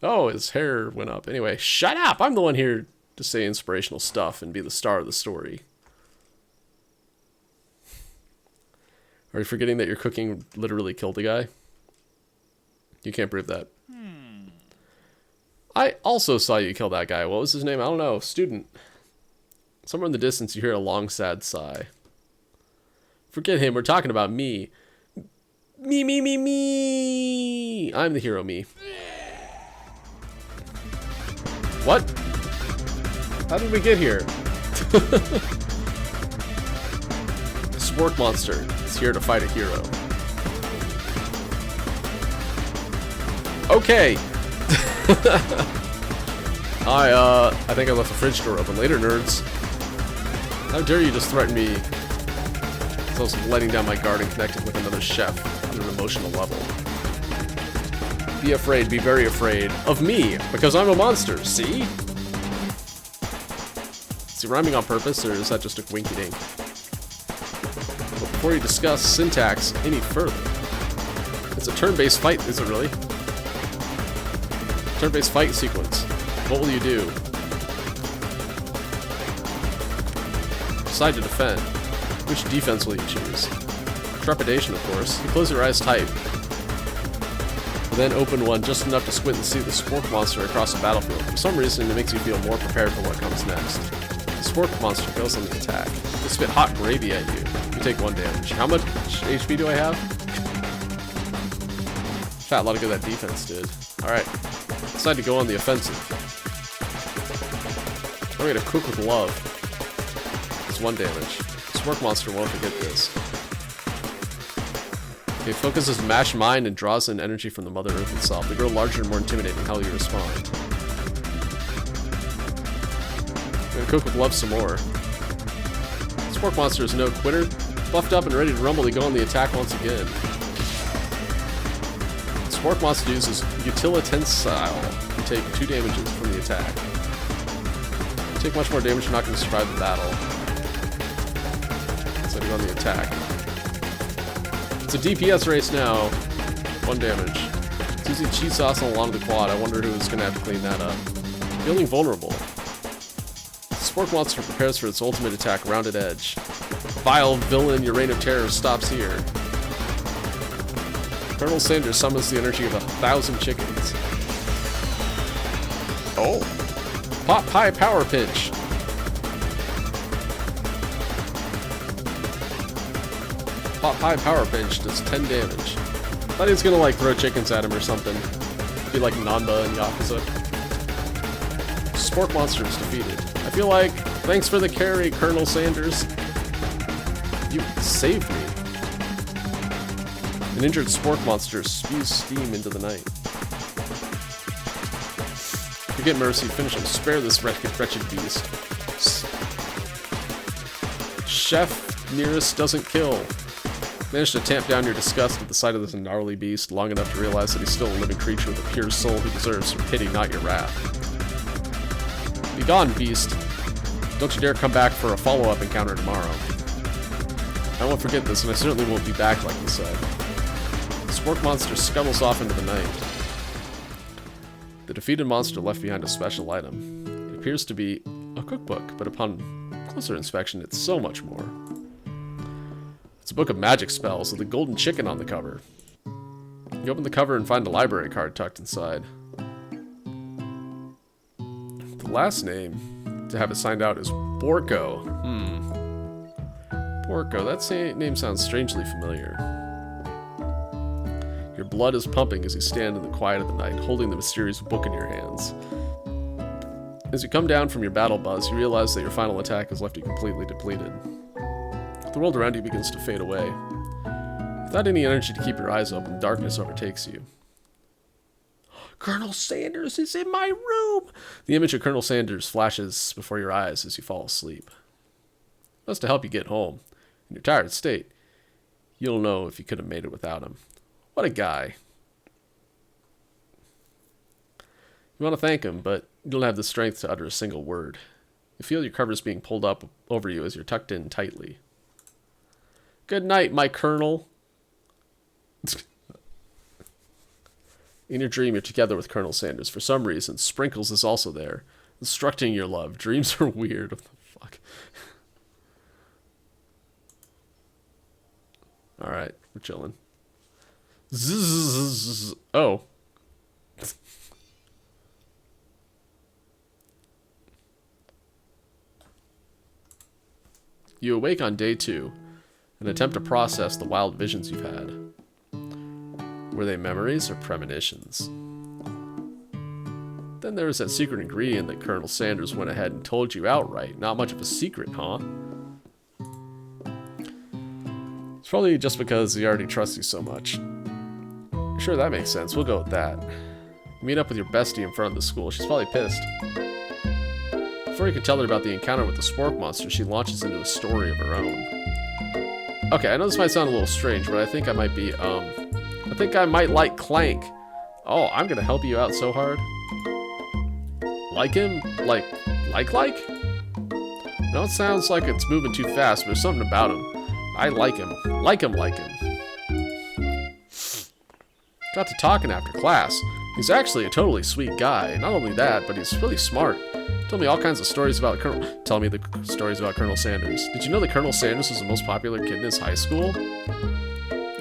Oh, his hair went up. Anyway, shut up! I'm the one here to say inspirational stuff and be the star of the story. Are you forgetting that your cooking literally killed a guy? You can't prove that. I also saw you kill that guy. What was his name? I don't know. Student. Somewhere in the distance you hear a long, sad sigh. Forget him. We're talking about me. Me. I'm the hero, me. What? How did we get here? The Spork Monster is here to fight a hero. Okay. I think I left the fridge door open. Later, nerds. How dare you just threaten me? So I was letting down my guard and connecting with another chef on an emotional level. Be afraid, be very afraid of me, because I'm a monster, see? Is he rhyming on purpose, or is that just a winky dink? But before you discuss syntax any further, it's a turn-based fight, is it really? Turn-based fight sequence. What will you do? Decide to defend. Which defense will you choose? Trepidation, of course. You close your eyes tight. Then open one just enough to squint and see the Spork Monster across the battlefield. For some reason, it makes you feel more prepared for what comes next. The Spork Monster goes on the attack. They spit hot gravy at you. You take 1 damage. How much HP do I have? Fat lot of good that defense did. Alright. Decide to go on the offensive. I'm gonna cook with love. It's 1 damage. The Spork Monster won't forget this. It focuses Mash Mind and draws in energy from the Mother Earth itself. They grow larger and more intimidating. How will you respond? I'm gonna cook with love some more. Spork Monster is no quitter. Buffed up and ready to rumble, they go on the attack once again. Spork Monster uses Utilitensile to take 2 damages from the attack. You take much more damage, you're not going to survive the battle. So on the attack. It's a DPS race now. 1 damage. It's using cheese sauce on a lot of the quad. I wonder who's going to have to clean that up. Feeling vulnerable. Spork Monster prepares for its ultimate attack, Rounded Edge. Vile villain, your reign of terror stops here. Colonel Sanders summons the energy of 1,000 chickens. Oh. Pot Pie Power Pinch. Pot Pie Power Pinch does 10 damage. Thought he was gonna like throw chickens at him or something. Be like Nanba and Yakuza. Spork Monster is defeated. I feel like, thanks for the carry, Colonel Sanders. You saved me. An injured Spork Monster spews steam into the night. Forget mercy, finish him. Spare this wretched beast. Chef Nearest doesn't kill. Managed to tamp down your disgust at the sight of this gnarly beast long enough to realize that he's still a living creature with a pure soul who deserves your pity, not your wrath. Be gone, beast. Don't you dare come back for a follow-up encounter tomorrow. I won't forget this, and I certainly won't be back, like you said. The Spork Monster scuttles off into the night. The defeated monster left behind a special item. It appears to be a cookbook, but upon closer inspection, it's so much more. It's a book of magic spells with a golden chicken on the cover. You open the cover and find a library card tucked inside. The last name to have it signed out is Borko. Borko, that name sounds strangely familiar. Your blood is pumping as you stand in the quiet of the night, holding the mysterious book in your hands. As you come down from your battle buzz, you realize that your final attack has left you completely depleted. The world around you begins to fade away. Without any energy to keep your eyes open, darkness overtakes you. Colonel Sanders is in my room! The image of Colonel Sanders flashes before your eyes as you fall asleep. That's to help you get home. In your tired state, you'll know if you could have made it without him. What a guy. You want to thank him, but you don't have the strength to utter a single word. You feel your covers being pulled up over you as you're tucked in tightly. Good night, my colonel. In your dream, you're together with Colonel Sanders. For some reason, Sprinkles is also there, instructing your love. Dreams are weird. What the fuck? Alright, we're chilling. Zzz. Oh. You awake on day 2 and attempt to process the wild visions you've had. Were they memories or premonitions? Then there was that secret ingredient that Colonel Sanders went ahead and told you outright. Not much of a secret, huh? It's probably just because he already trusts you so much. Sure, that makes sense. We'll go with that. You meet up with your bestie in front of the school. She's probably pissed. Before you can tell her about the encounter with the Spork Monster, she launches into a story of her own. Okay, I know this might sound a little strange, but I think I might be, I think I might like Clank. Oh, I'm gonna help you out so hard. Like him? Like? No, it sounds like it's moving too fast, but there's something about him. I like him. Like him. Got to talking after class. He's actually a totally sweet guy. Not only that, but he's really smart. Told me all kinds of stories about Tell me the stories about Colonel Sanders. Did you know that Colonel Sanders was the most popular kid in his high school?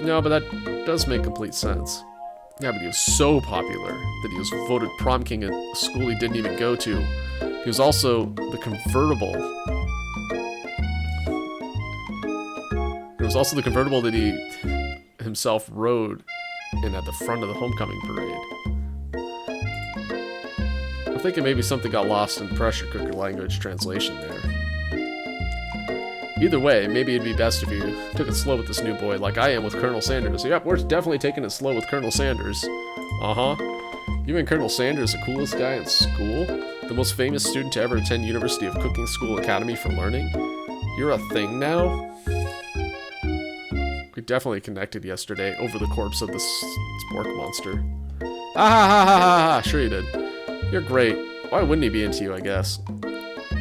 No, but that does make complete sense. Yeah, but he was so popular that he was voted prom king at a school he didn't even go to. He was also the convertible. It was also the convertible that he himself rode in at the front of the homecoming parade. I'm thinking maybe something got lost in pressure cooker language translation there. Either way, maybe it'd be best if you took it slow with this new boy, like I am with Colonel Sanders. Yep, we're definitely taking it slow with Colonel Sanders. Uh-huh. You and Colonel Sanders, the coolest guy in school? The most famous student to ever attend University of Cooking School Academy for learning? You're a thing now? We definitely connected yesterday over the corpse of this spork monster. Ah ha ha ha ha ha! Sure you did. You're great. Why wouldn't he be into you, I guess?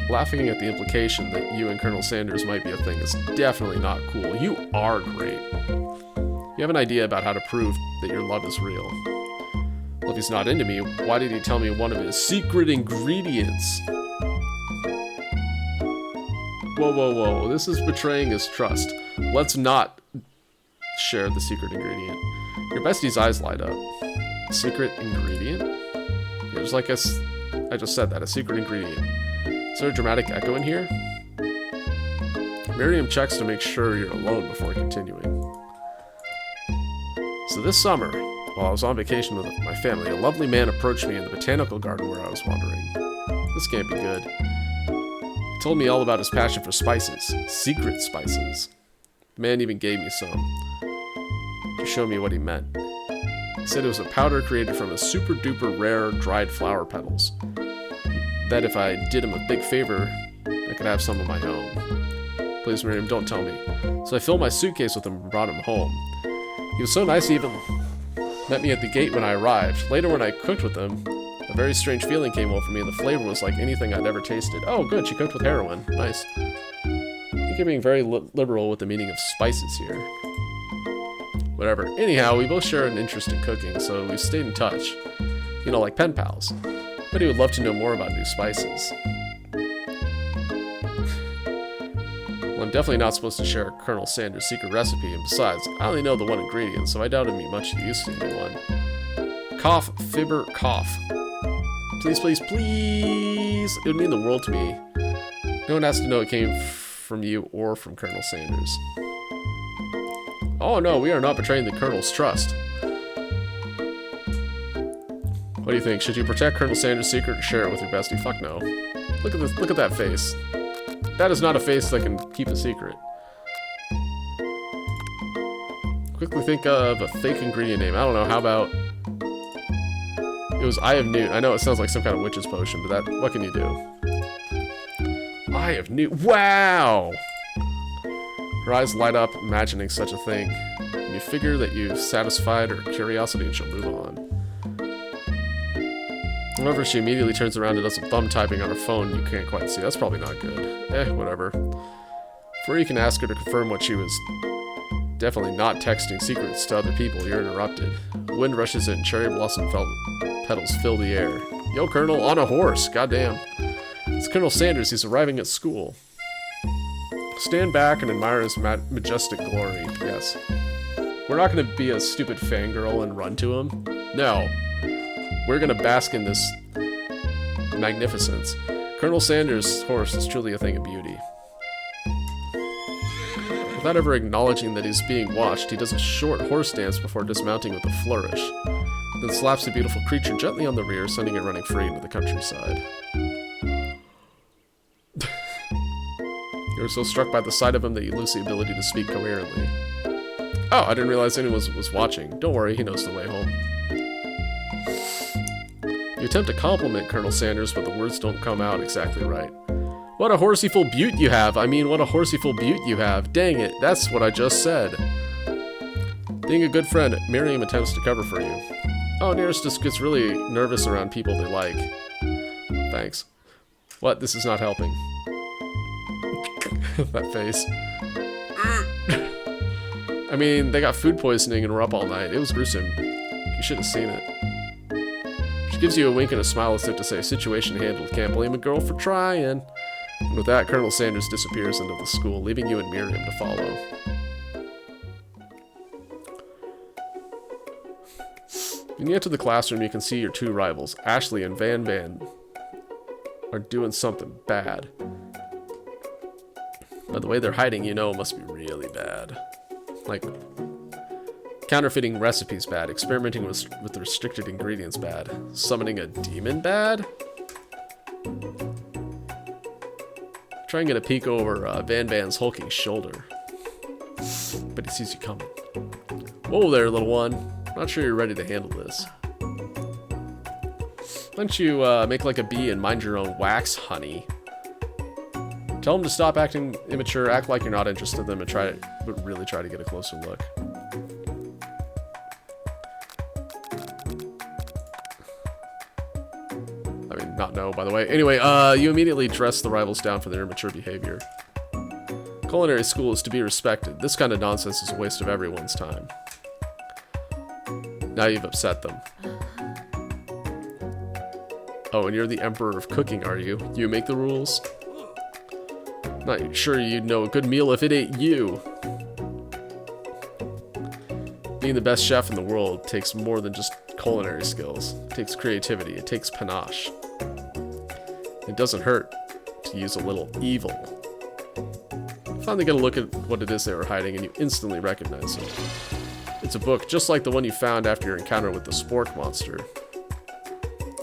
Laughing at the implication that you and Colonel Sanders might be a thing is definitely not cool. You are great. You have an idea about how to prove that your love is real. Well, if he's not into me, why did he tell me one of his secret ingredients? Whoa, whoa, whoa. This is betraying his trust. Let's not share the secret ingredient. Your bestie's eyes light up. Secret ingredient? Yeah, just like I just said that, a secret ingredient. Is there a dramatic echo in here? Miriam checks to make sure you're alone before continuing. So this summer, while I was on vacation with my family, a lovely man approached me in the botanical garden where I was wandering. This can't be good. He told me all about his passion for spices, secret spices. The man even gave me some to show me what he meant. He said it was a powder created from a super duper rare dried flower petals. That if I did him a big favor, I could have some of my own. Please, Miriam, don't tell me. So I filled my suitcase with him and brought him home. He was so nice he even met me at the gate when I arrived. Later when I cooked with him, a very strange feeling came over me and the flavor was like anything I'd ever tasted. Oh, good, she cooked with heroin. Nice. You're being very liberal with the meaning of spices here. Whatever. Anyhow, we both share an interest in cooking, so we stayed in touch. You know, like pen pals. But he would love to know more about new spices. Well, I'm definitely not supposed to share Colonel Sanders' secret recipe, and besides, I only know the one ingredient, so I doubt it'd be much use to anyone. Cough, fibber, cough. Please, please, please! It would mean the world to me. No one has to know it came from you or from Colonel Sanders. Oh no, we are not betraying the Colonel's trust. What do you think? Should you protect Colonel Sanders' secret or share it with your bestie? Fuck no. Look at this. Look at that face. That is not a face that can keep a secret. Quickly think of a fake ingredient name. I don't know. How about... It was Eye of Newt. I know it sounds like some kind of witch's potion, but that... What can you do? Eye of Newt. Wow! Her eyes light up, imagining such a thing. And you figure that you've satisfied her curiosity and she'll move on. However, she immediately turns around and does some thumb typing on her phone you can't quite see. That's probably not good. Whatever. Before you can ask her to confirm what she was definitely not texting secrets to other people, you're interrupted. Wind rushes in, cherry blossom petals fill the air. Yo, Colonel, on a horse, goddamn. It's Colonel Sanders, he's arriving at school. Stand back and admire his majestic glory, yes. We're not gonna be a stupid fangirl and run to him. No. We're gonna bask in this magnificence. Colonel Sanders' horse is truly a thing of beauty. Without ever acknowledging that he's being watched, he does a short horse dance before dismounting with a flourish, then slaps the beautiful creature gently on the rear, sending it running free into the countryside. You were so struck by the sight of him that you lose the ability to speak coherently. Oh, I didn't realize anyone was watching. Don't worry, he knows the way home. You attempt to compliment Colonel Sanders, but the words don't come out exactly right. What a horseyful beaut you have! I mean, what a horseyful beaut you have! Dang it, that's what I just said. Being a good friend, Miriam attempts to cover for you. Oh, Nearest just gets really nervous around people they like. Thanks. What? This is not helping. That face. I mean, they got food poisoning and were up all night. It was gruesome. You should have seen it. She gives you a wink and a smile as if to say, situation handled, can't blame a girl for trying. And with that, Colonel Sanders disappears into the school, leaving you and Miriam to follow. When you enter the classroom, you can see your two rivals, Ashley and Van Van, are doing something bad. By the way they're hiding, you know it must be really bad. Like, counterfeiting recipes bad, experimenting with restricted ingredients bad, summoning a demon bad? Try and get a peek over Van Van's hulking shoulder. But he sees you coming. Whoa there, little one. Not sure you're ready to handle this. Why don't you make like a bee and mind your own wax, honey? Tell him to stop acting immature, act like you're not interested in them, and really try to get a closer look. I mean, not no, by the way. Anyway, you immediately dress the rivals down for their immature behavior. Culinary school is to be respected. This kind of nonsense is a waste of everyone's time. Now you've upset them. Oh, and you're the emperor of cooking, are you? You make the rules? Not sure you'd know a good meal if it ain't you. Being the best chef in the world takes more than just culinary skills. It takes creativity. It takes panache. It doesn't hurt to use a little evil. You finally get a look at what it is they were hiding, and you instantly recognize it. It's a book just like the one you found after your encounter with the spork monster.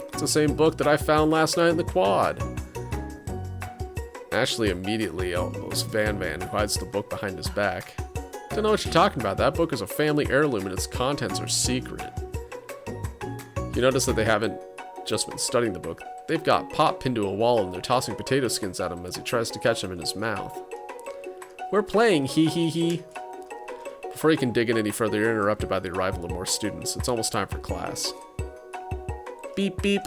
It's the same book that I found last night in the quad. Ashley immediately elbows Van Van, who hides the book behind his back. Don't know what you're talking about. That book is a family heirloom and its contents are secret. You notice that they haven't just been studying the book. They've got Pop pinned to a wall and they're tossing potato skins at him as he tries to catch them in his mouth. We're playing, hee hee hee. Before he can dig in any further, you're interrupted by the arrival of more students. It's almost time for class. Beep beep.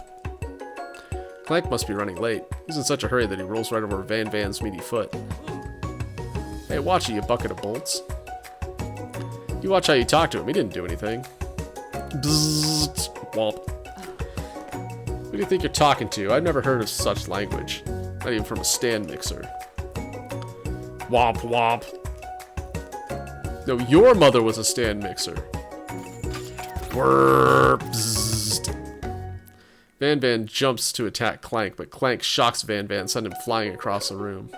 Clank must be running late. He's in such a hurry that he rolls right over Van Van's meaty foot. Hey, watch it, you bucket of bolts. You watch how you talk to him. He didn't do anything. Bzzzt. Womp. Who do you think you're talking to? I've never heard of such language. Not even from a stand mixer. Womp womp. No, your mother was a stand mixer. Bzzzt. Van Van jumps to attack Clank, but Clank shocks Van Van, sending him flying across the room.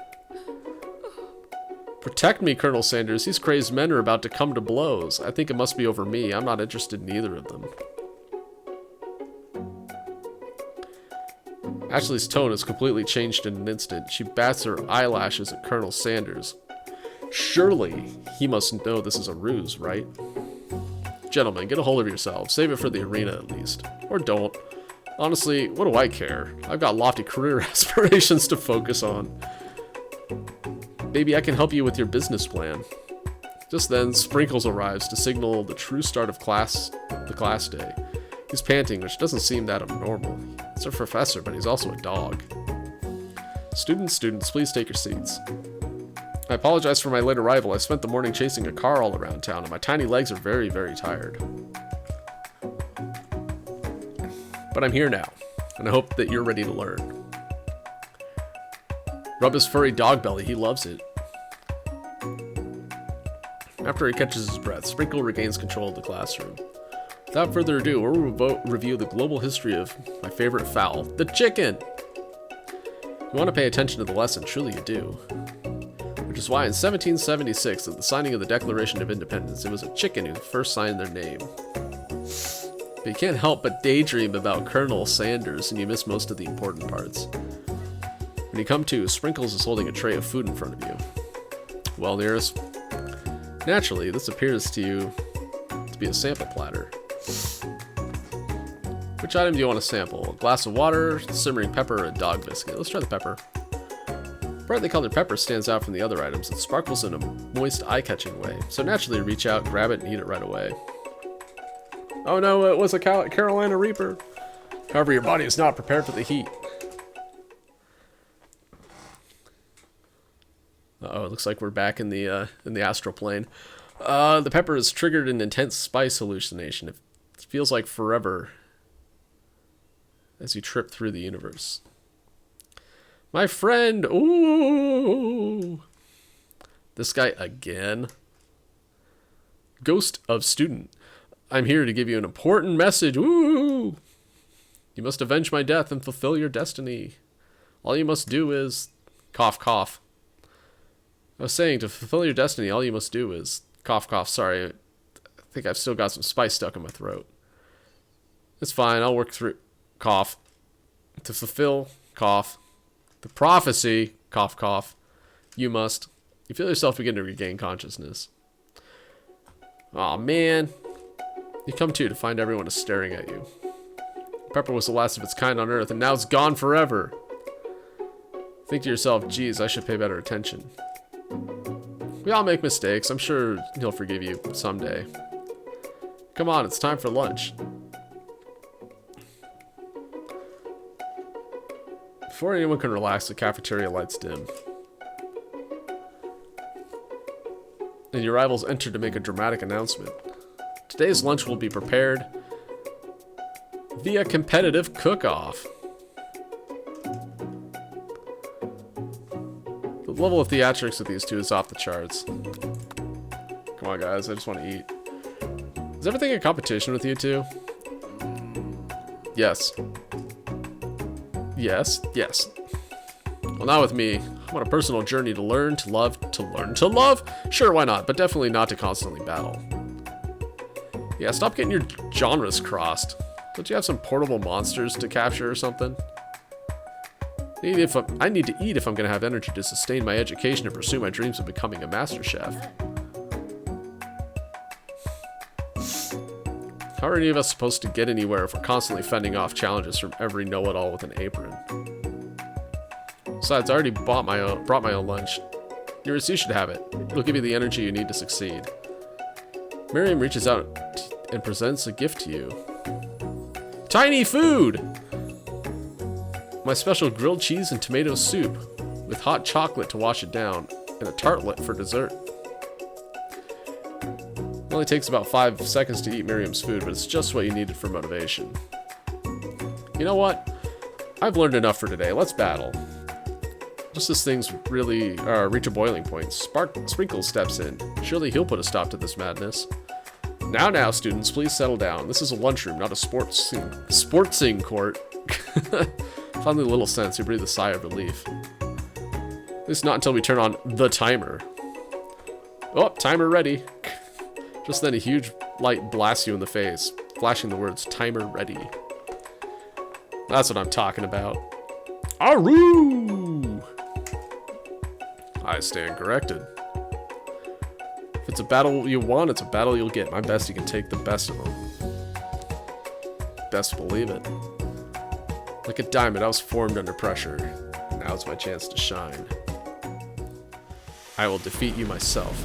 Protect me, Colonel Sanders. These crazed men are about to come to blows. I think it must be over me. I'm not interested in either of them. Ashley's tone has completely changed in an instant. She bats her eyelashes at Colonel Sanders. Surely, he must know this is a ruse, right? Gentlemen, get a hold of yourselves. Save it for the arena, at least. Or don't. Honestly, what do I care? I've got lofty career aspirations to focus on. Maybe I can help you with your business plan. Just then, Sprinkles arrives to signal the true start of the class day. He's panting, which doesn't seem that abnormal. He's a professor, but he's also a dog. Students, please take your seats. I apologize for my late arrival. I spent the morning chasing a car all around town, and my tiny legs are very, very tired. But I'm here now, and I hope that you're ready to learn. Rub his furry dog belly, he loves it. After he catches his breath, Sprinkle regains control of the classroom. Without further ado, we'll review the global history of my favorite fowl, the chicken! You want to pay attention to the lesson, truly you do. Which is why in 1776, at the signing of the Declaration of Independence, it was a chicken who first signed their name. But you can't help but daydream about Colonel Sanders, and you miss most of the important parts. When you come to, Sprinkles is holding a tray of food in front of you. Well, nearest. Naturally, this appears to you to be a sample platter. Which item do you want to sample? A glass of water, simmering pepper, or a dog biscuit? Let's try the pepper. Brightly colored pepper stands out from the other items. It sparkles in a moist, eye-catching way. So naturally, you reach out, grab it, and eat it right away. Oh no, it was a Carolina Reaper. However, your body is not prepared for the heat. Uh-oh, it looks like we're back in the astral plane. The pepper has triggered an intense spice hallucination. It feels like forever as you trip through the universe. My friend! Ooh! This guy again? Ghost of Student. I'm here to give you an important message. Ooh! You must avenge my death and fulfill your destiny. All you must do is... Cough, cough. I was saying, to fulfill your destiny, all you must do is... Cough, cough. Sorry, I think I've still got some spice stuck in my throat. It's fine, I'll work through... Cough. To fulfill... Cough. The prophecy... Cough, cough. You must. You feel yourself begin to regain consciousness. Aw, man. You come to find everyone is staring at you. Pepper was the last of its kind on Earth, and now it's gone forever. Think to yourself, geez, I should pay better attention. We all make mistakes. I'm sure he'll forgive you someday. Come on, it's time for lunch. Before anyone can relax, the cafeteria lights dim. And your rivals enter to make a dramatic announcement. Today's lunch will be prepared via competitive cook-off. The level of theatrics of these two is off the charts. Come on, guys, I just want to eat. Is everything in competition with you two? Yes. Yes, yes. Well, not with me. I'm on a personal journey to learn, to love, to learn, to love? Sure, why not? But definitely not to constantly battle. Yeah, stop getting your genres crossed. Don't you have some portable monsters to capture or something? I need to eat if I'm going to have energy to sustain my education and pursue my dreams of becoming a master chef. How are any of us supposed to get anywhere if we're constantly fending off challenges from every know-it-all with an apron? Besides, I already brought my own lunch. You should have it. It'll give you the energy you need to succeed. Miriam reaches out and presents a gift to you. Tiny food! My special grilled cheese and tomato soup, with hot chocolate to wash it down, and a tartlet for dessert. It only takes about 5 seconds to eat Miriam's food, but it's just what you needed for motivation. You know what? I've learned enough for today. Let's battle. Just as things really reach a boiling point, Sprinkles steps in. Surely he'll put a stop to this madness. Now, students, please settle down. This is a lunchroom, not a sportsing court. Finally, a little sense. You breathe a sigh of relief. At least not until we turn on the timer. Oh, timer ready. Just then, a huge light blasts you in the face, flashing the words, timer ready. That's what I'm talking about. Aroo! I stand corrected. If it's a battle you want, it's a battle you'll get. My best, you can take the best of them. Best believe it. Like a diamond, I was formed under pressure. Now it's my chance to shine. I will defeat you myself.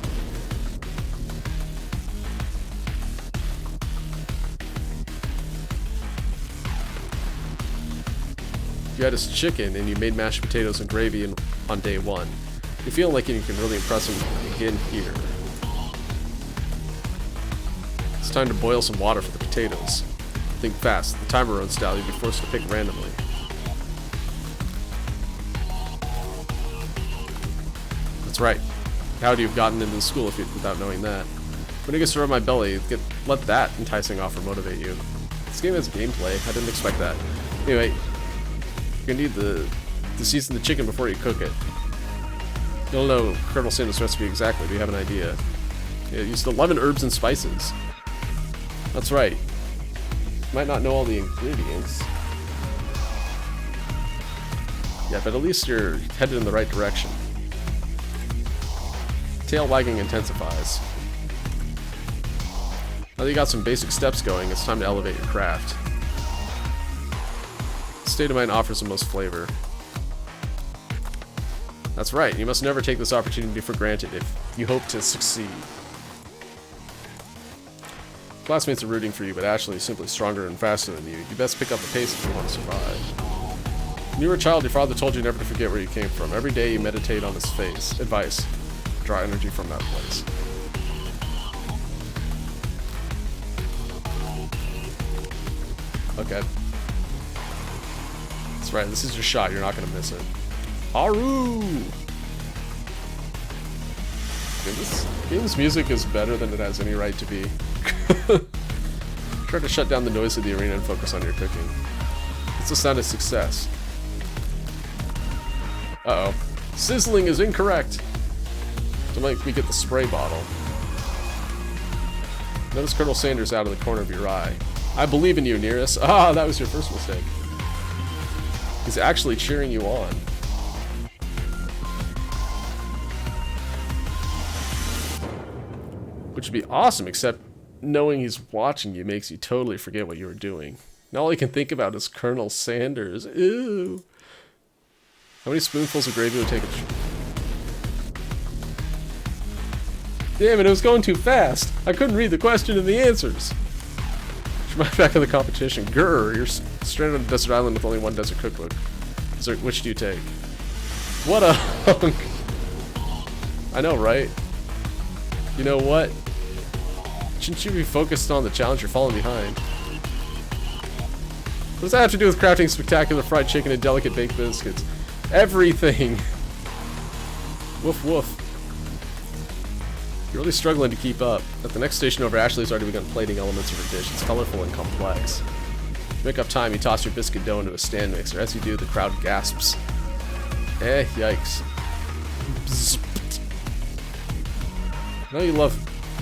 You had his chicken and you made mashed potatoes and gravy on day 1. You feel like you can really impress him again here. It's time to boil some water for the potatoes. Think fast. The timer runs down. You'll be forced to pick randomly. That's right. How would you have gotten into the school without knowing that? When it gets around my belly, let that enticing offer motivate you. This game has gameplay. I didn't expect that. Anyway, you're gonna need to season the chicken before you cook it. You'll know Colonel Sanders' recipe exactly. Do you have an idea? Yeah, use 11 herbs and spices. That's right. You might not know all the ingredients. Yeah, but at least you're headed in the right direction. Tail wagging intensifies. Now that you got some basic steps going, it's time to elevate your craft. State of Mind offers the most flavor. That's right, you must never take this opportunity for granted if you hope to succeed. Classmates are rooting for you, but Ashley is simply stronger and faster than you. You best pick up the pace if you want to survive. When you were a child, your father told you never to forget where you came from. Every day you meditate on his advice. Draw energy from that place. Okay. That's right, this is your shot. You're not going to miss it. Haru! This game's music is better than it has any right to be. Try to shut down the noise of the arena and focus on your cooking. It's the sound of success. Uh-oh. Sizzling is incorrect! Don't make me get the spray bottle. Notice Colonel Sanders out of the corner of your eye. I believe in you, Nearest. Ah, that was your first mistake. He's actually cheering you on. Which would be awesome, except knowing he's watching you makes you totally forget what you were doing. Now all you can think about is Colonel Sanders. Ew. How many spoonfuls of gravy would take a... Damn it, it was going too fast. I couldn't read the question and the answers. Back in the competition. Grr, you're stranded on a desert island with only one desert cookbook. So which do you take? What a hunk. I know, right? You know what? Shouldn't you be focused on the challenge? You're falling behind. What does that have to do with crafting spectacular fried chicken and delicate baked biscuits? Everything. Woof woof. You're really struggling to keep up. At the next station over, Ashley's already begun plating elements of her dish. It's colorful and complex. To make up time, you toss your biscuit dough into a stand mixer. As you do, the crowd gasps. Yikes. Bzz. I know you love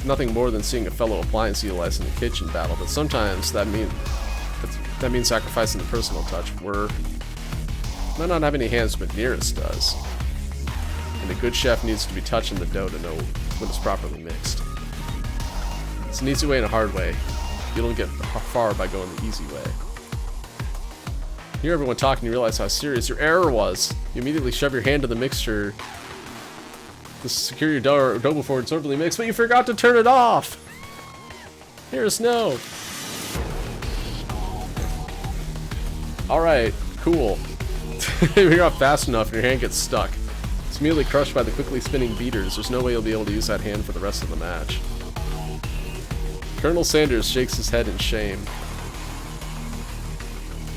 nothing more than seeing a fellow appliance utilize in the kitchen battle, but sometimes that means sacrificing the personal touch. Might not have any hands, but Nearest does. And a good chef needs to be touching the dough to know when it's properly mixed. It's an easy way and a hard way. You don't get far by going the easy way. You hear everyone talking, you realize how serious your error was. You immediately shove your hand to the mixture to secure your dough before it's overly mixed, but you forgot to turn it off! Here's no. Alright, cool. You're not fast enough and your hand gets stuck. It's immediately crushed by the quickly spinning beaters. There's no way you'll be able to use that hand for the rest of the match. Colonel Sanders shakes his head in shame.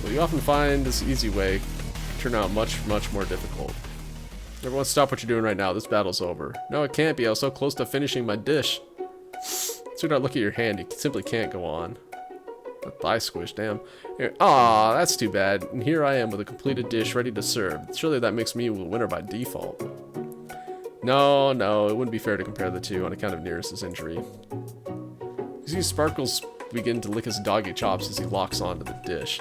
What you often find this easy way can turn out much, much more difficult. Everyone stop what you're doing right now. This battle's over. No, it can't be. I was so close to finishing my dish. So not look at your hand. You simply can't go on. A thigh squish, damn. Aw, that's too bad. And here I am with a completed dish ready to serve. Surely that makes me the winner by default. No, it wouldn't be fair to compare the two on account of Nearest's injury. You see Sparkles begin to lick his doggy chops as he locks onto the dish.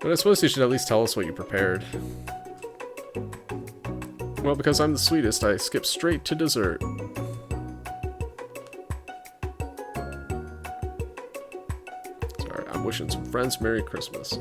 But I suppose you should at least tell us what you prepared. Well, because I'm the sweetest, I skip straight to dessert. Sorry, I'm wishing some friends Merry Christmas.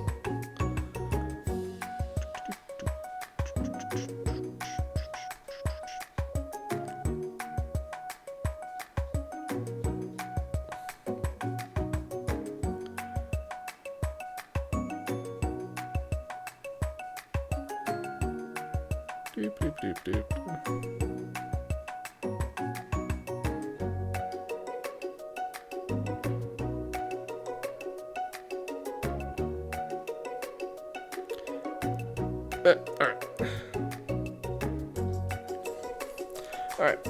Doop, doop, doop, doop. Alright. Alright,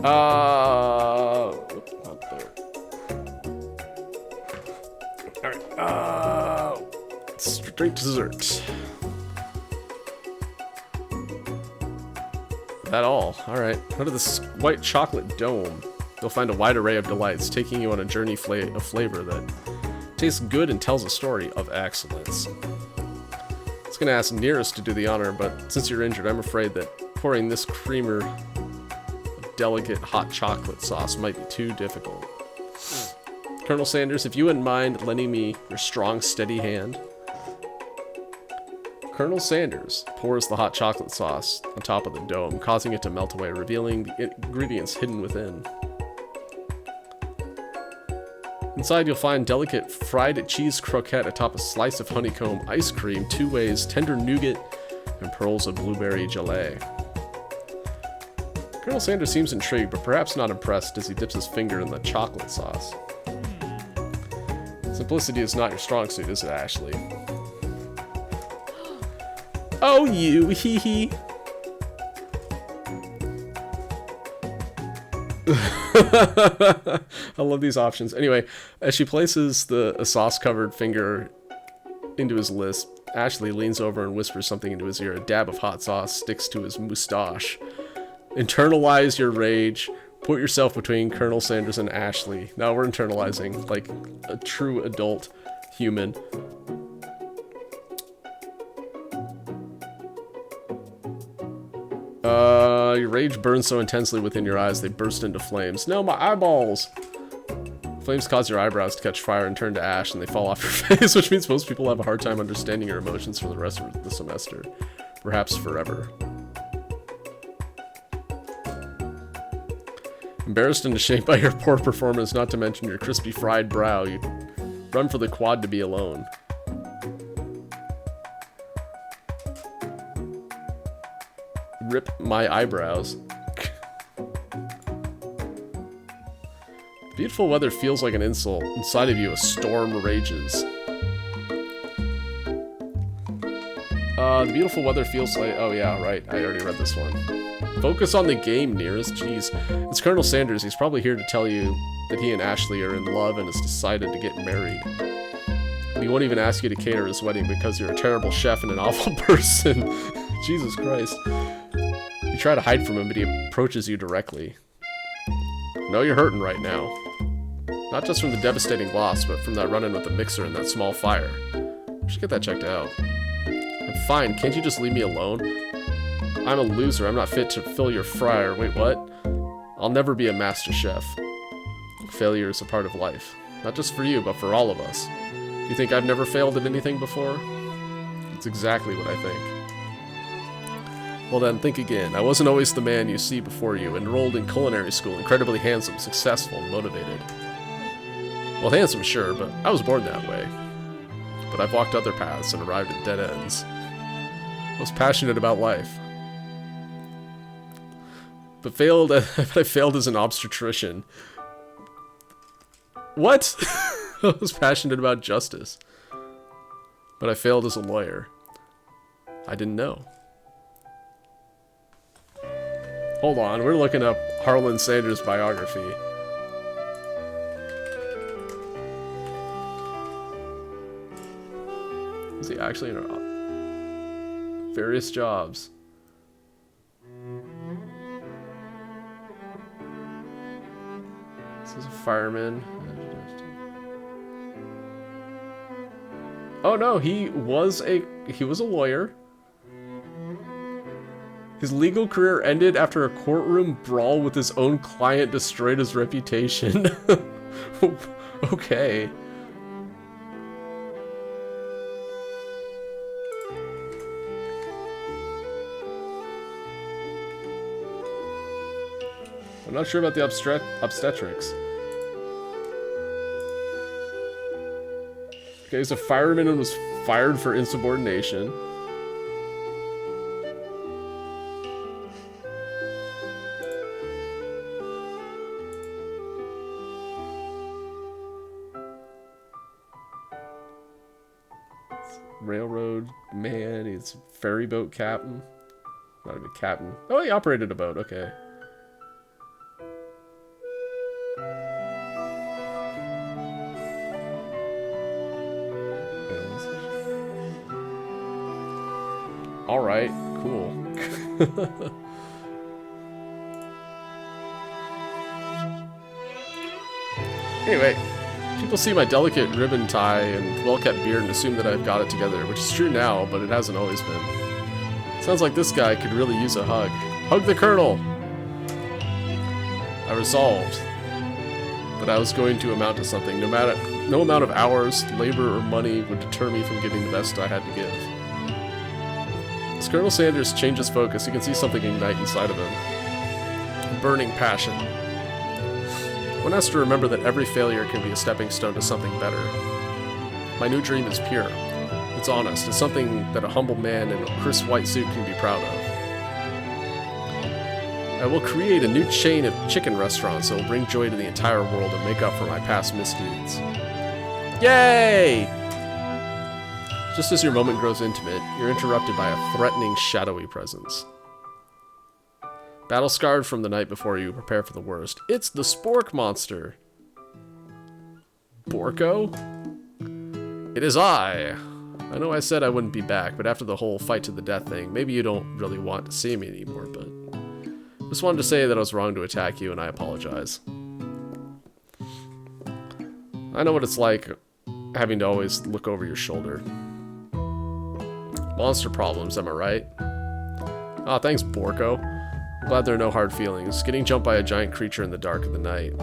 not there. Alright, straight dessert. That all. Alright. Under this white chocolate dome, you'll find a wide array of delights, taking you on a journey of flavor that tastes good and tells a story of excellence. I was gonna ask Nearest to do the honor, but since you're injured, I'm afraid that pouring this creamer of delicate hot chocolate sauce might be too difficult. Colonel Sanders, if you wouldn't mind lending me your strong, steady hand. Colonel Sanders pours the hot chocolate sauce on top of the dome, causing it to melt away, revealing the ingredients hidden within. Inside you'll find delicate fried cheese croquette atop a slice of honeycomb ice cream, 2 ways, tender nougat, and pearls of blueberry gelée. Colonel Sanders seems intrigued, but perhaps not impressed as he dips his finger in the chocolate sauce. Simplicity is not your strong suit, is it, Ashley? Oh, you, hee hee. I love these options. Anyway, as she places a sauce-covered finger into his list, Ashley leans over and whispers something into his ear. A dab of hot sauce sticks to his moustache. Internalize your rage. Put yourself between Colonel Sanders and Ashley. Now we're internalizing, like a true adult human. your rage burns so intensely within your eyes they burst into flames. No, my eyeballs! Flames cause your eyebrows to catch fire and turn to ash, and they fall off your face, which means most people have a hard time understanding your emotions for the rest of the semester. Perhaps forever. Embarrassed and ashamed by your poor performance, not to mention your crispy fried brow, you run for the quad to be alone. Rip my eyebrows. Beautiful weather feels like an insult. Inside of you, a storm rages. The beautiful weather feels like... Oh yeah, right. I already read this one. Focus on the game, Nearest. Jeez. It's Colonel Sanders. He's probably here to tell you that he and Ashley are in love and has decided to get married. And he won't even ask you to cater his wedding because you're a terrible chef and an awful person. Jesus Christ. You try to hide from him, but he approaches you directly. No, you're hurting right now. Not just from the devastating loss, but from that run-in with the mixer and that small fire. We should get that checked out. I'm fine, can't you just leave me alone? I'm a loser, I'm not fit to fill your fryer. Wait, what? I'll never be a master chef. Failure is a part of life. Not just for you, but for all of us. Do you think I've never failed at anything before? It's exactly what I think. Well then, think again. I wasn't always the man you see before you, enrolled in culinary school, incredibly handsome, successful, and motivated. Well, handsome, sure, but I was born that way. But I've walked other paths and arrived at dead ends. I was passionate about life. But I failed as an obstetrician. What? I was passionate about justice. But I failed as a lawyer. I didn't know. Hold on, we're looking up Harlan Sanders' biography. Is he actually in various jobs? This is a fireman. Oh no, he was a lawyer. His legal career ended after a courtroom brawl with his own client destroyed his reputation. Okay. I'm not sure about the obstetrics. Okay, he's a fireman and was fired for insubordination. Railroad man, he's ferry boat captain. Not even captain. Oh, he operated a boat, okay. Alright, cool. Anyway, people see my delicate ribbon tie and well-kept beard and assume that I've got it together, which is true now, but it hasn't always been. Sounds like this guy could really use a hug. Hug the Colonel! I resolved that I was going to amount to something. No amount of hours, labor, or money would deter me from giving the best I had to give. As Colonel Sanders changes focus, you can see something ignite inside of him. A burning passion. One has to remember that every failure can be a stepping stone to something better. My new dream is pure. It's honest. It's something that a humble man in a crisp white suit can be proud of. I will create a new chain of chicken restaurants that will bring joy to the entire world and make up for my past misdeeds. Yay! Just as your moment grows intimate, you're interrupted by a threatening, shadowy presence. Battle scarred from the night before, you prepare for the worst. It's the Spork monster! Borko? It is I know I said I wouldn't be back, but after the whole fight to the death thing, maybe you don't really want to see me anymore, but... just wanted to say that I was wrong to attack you, and I apologize. I know what it's like, having to always look over your shoulder. Monster problems, am I right? Aw, thanks, Borko. Glad there are no hard feelings. Getting jumped by a giant creature in the dark of the night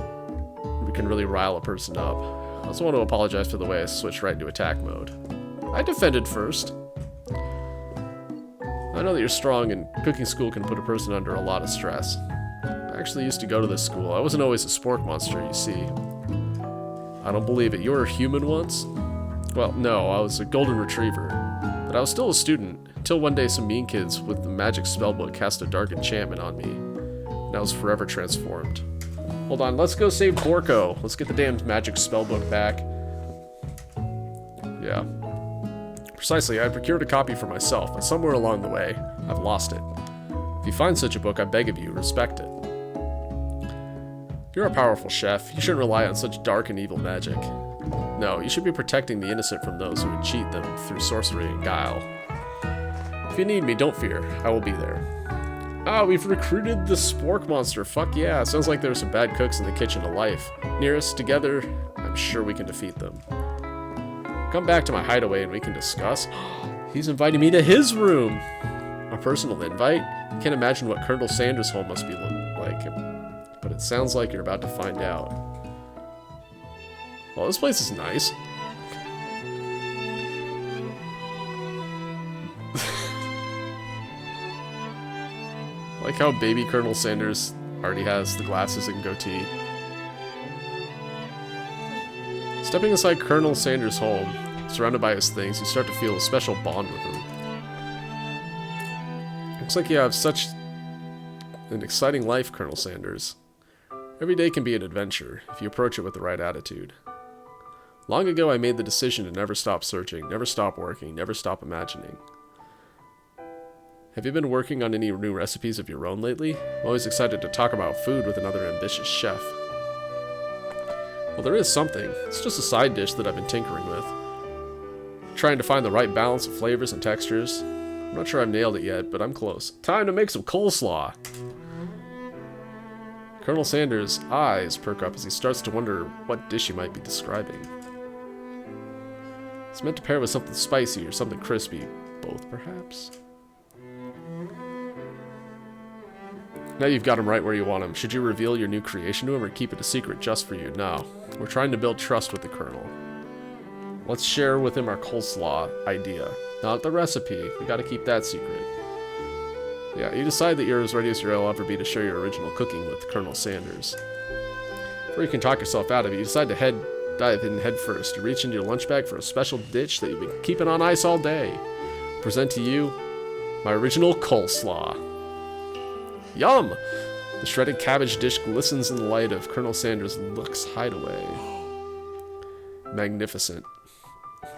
can really rile a person up. I also want to apologize for the way I switched right into attack mode. I defended first. I know that you're strong, and cooking school can put a person under a lot of stress. I actually used to go to this school. I wasn't always a spork monster, you see. I don't believe it. You were a human once? Well, no, I was a golden retriever. But I was still a student, until one day some mean kids with the magic spellbook cast a dark enchantment on me. And I was forever transformed. Hold on, let's go save Borko. Let's get the damn magic spellbook back. Yeah. Precisely, I procured a copy for myself, but somewhere along the way, I've lost it. If you find such a book, I beg of you, respect it. You're a powerful chef. You shouldn't rely on such dark and evil magic. No, you should be protecting the innocent from those who would cheat them through sorcery and guile. If you need me, don't fear. I will be there. Ah, we've recruited the spork monster. Fuck yeah. Sounds like there's some bad cooks in the kitchen of life. Near us, together, I'm sure we can defeat them. Come back to my hideaway and we can discuss. He's inviting me to his room. A personal invite? You can't imagine what Colonel Sanders' home must be like. But it sounds like you're about to find out. Well, this place is nice. I like how baby Colonel Sanders already has the glasses and goatee. Stepping inside Colonel Sanders' home, surrounded by his things, you start to feel a special bond with him. Looks like you have such an exciting life, Colonel Sanders. Every day can be an adventure, if you approach it with the right attitude. Long ago I made the decision to never stop searching, never stop working, never stop imagining. Have you been working on any new recipes of your own lately? I'm always excited to talk about food with another ambitious chef. Well, there is something. It's just a side dish that I've been tinkering with. Trying to find the right balance of flavors and textures. I'm not sure I've nailed it yet, but I'm close. Time to make some coleslaw! Colonel Sanders' eyes perk up as he starts to wonder what dish you might be describing. It's meant to pair with something spicy or something crispy. Both, perhaps? Now you've got him right where you want him. Should you reveal your new creation to him or keep it a secret just for you? No. We're trying to build trust with the Colonel. Let's share with him our coleslaw idea. Not the recipe. We gotta keep that secret. Yeah, you decide that you're as ready as you'll ever be to share your original cooking with Colonel Sanders. Before you can talk yourself out of it, you decide to dive in head first. You reach into your lunch bag for a special dish that you've been keeping on ice all day. Present to you my original coleslaw. Yum! The shredded cabbage dish glistens in the light of Colonel Sanders' Luxe hideaway. Magnificent.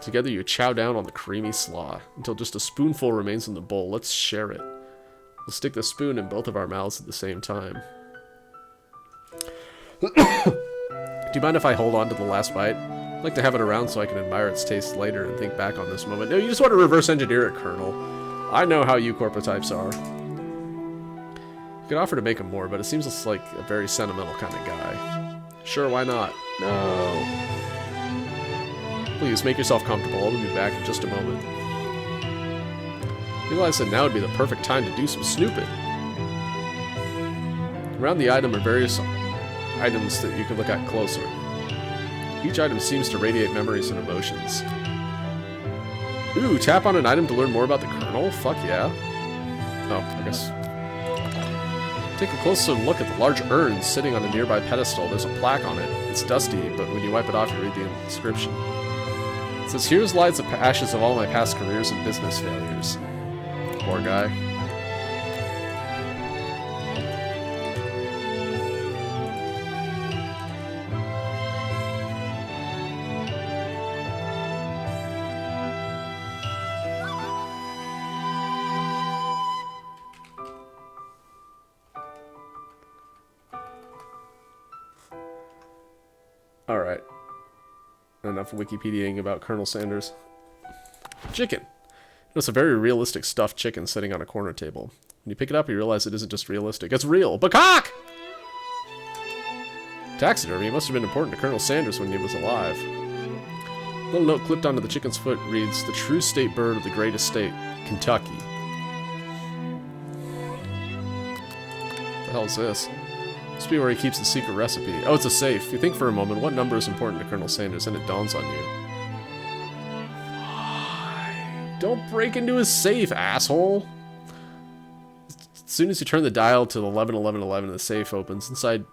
Together you chow down on the creamy slaw, until just a spoonful remains in the bowl. Let's share it. We'll stick the spoon in both of our mouths at the same time. Do you mind if I hold on to the last bite? I'd like to have it around so I can admire its taste later and think back on this moment. No, you just want to reverse engineer it, Colonel. I know how you corpotypes are. You could offer to make him more, but it seems like a very sentimental kind of guy. Sure, why not? No. Please, make yourself comfortable. I'll be back in just a moment. I realized that now would be the perfect time to do some snooping. Around the item are various items that you can look at closer. Each item seems to radiate memories and emotions. Ooh, tap on an item to learn more about the Colonel? Fuck yeah. Oh, I guess. Take a closer look at the large urn sitting on a nearby pedestal. There's a plaque on it. It's dusty, but when you wipe it off, you read the inscription. It says, "Here's lies the ashes of all my past careers and business failures." Poor guy. Alright. Enough Wikipediaing about Colonel Sanders. Chicken. It's a very realistic stuffed chicken sitting on a corner table. When you pick it up, you realize it isn't just realistic. It's real. Bakak! Taxidermy must have been important to Colonel Sanders when he was alive. A little note clipped onto the chicken's foot reads, "The true state bird of the great estate, Kentucky." hell's this? Must be where he keeps the secret recipe. Oh, it's a safe. You think for a moment, what number is important to Colonel Sanders, and it dawns on you. Don't break into his safe, asshole! As soon as you turn the dial to 111111, the safe opens. Inside,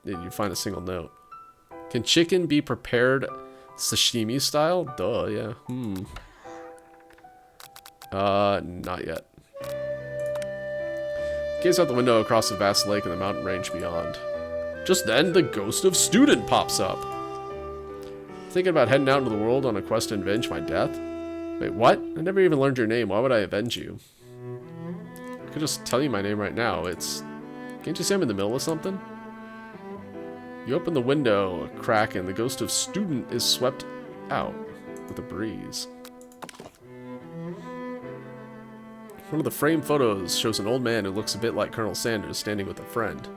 you find a single note. Can chicken be prepared sashimi style? Duh, yeah. Not yet. Gaze out the window across the vast lake and the mountain range beyond. Just then, the ghost of Student pops up. Thinking about heading out into the world on a quest to avenge my death? Wait, what? I never even learned your name. Why would I avenge you? I could just tell you my name right now. Can't you see I'm in the middle of something? You open the window, a crack, and the ghost of Student is swept out with a breeze. One of the framed photos shows an old man who looks a bit like Colonel Sanders standing with a friend.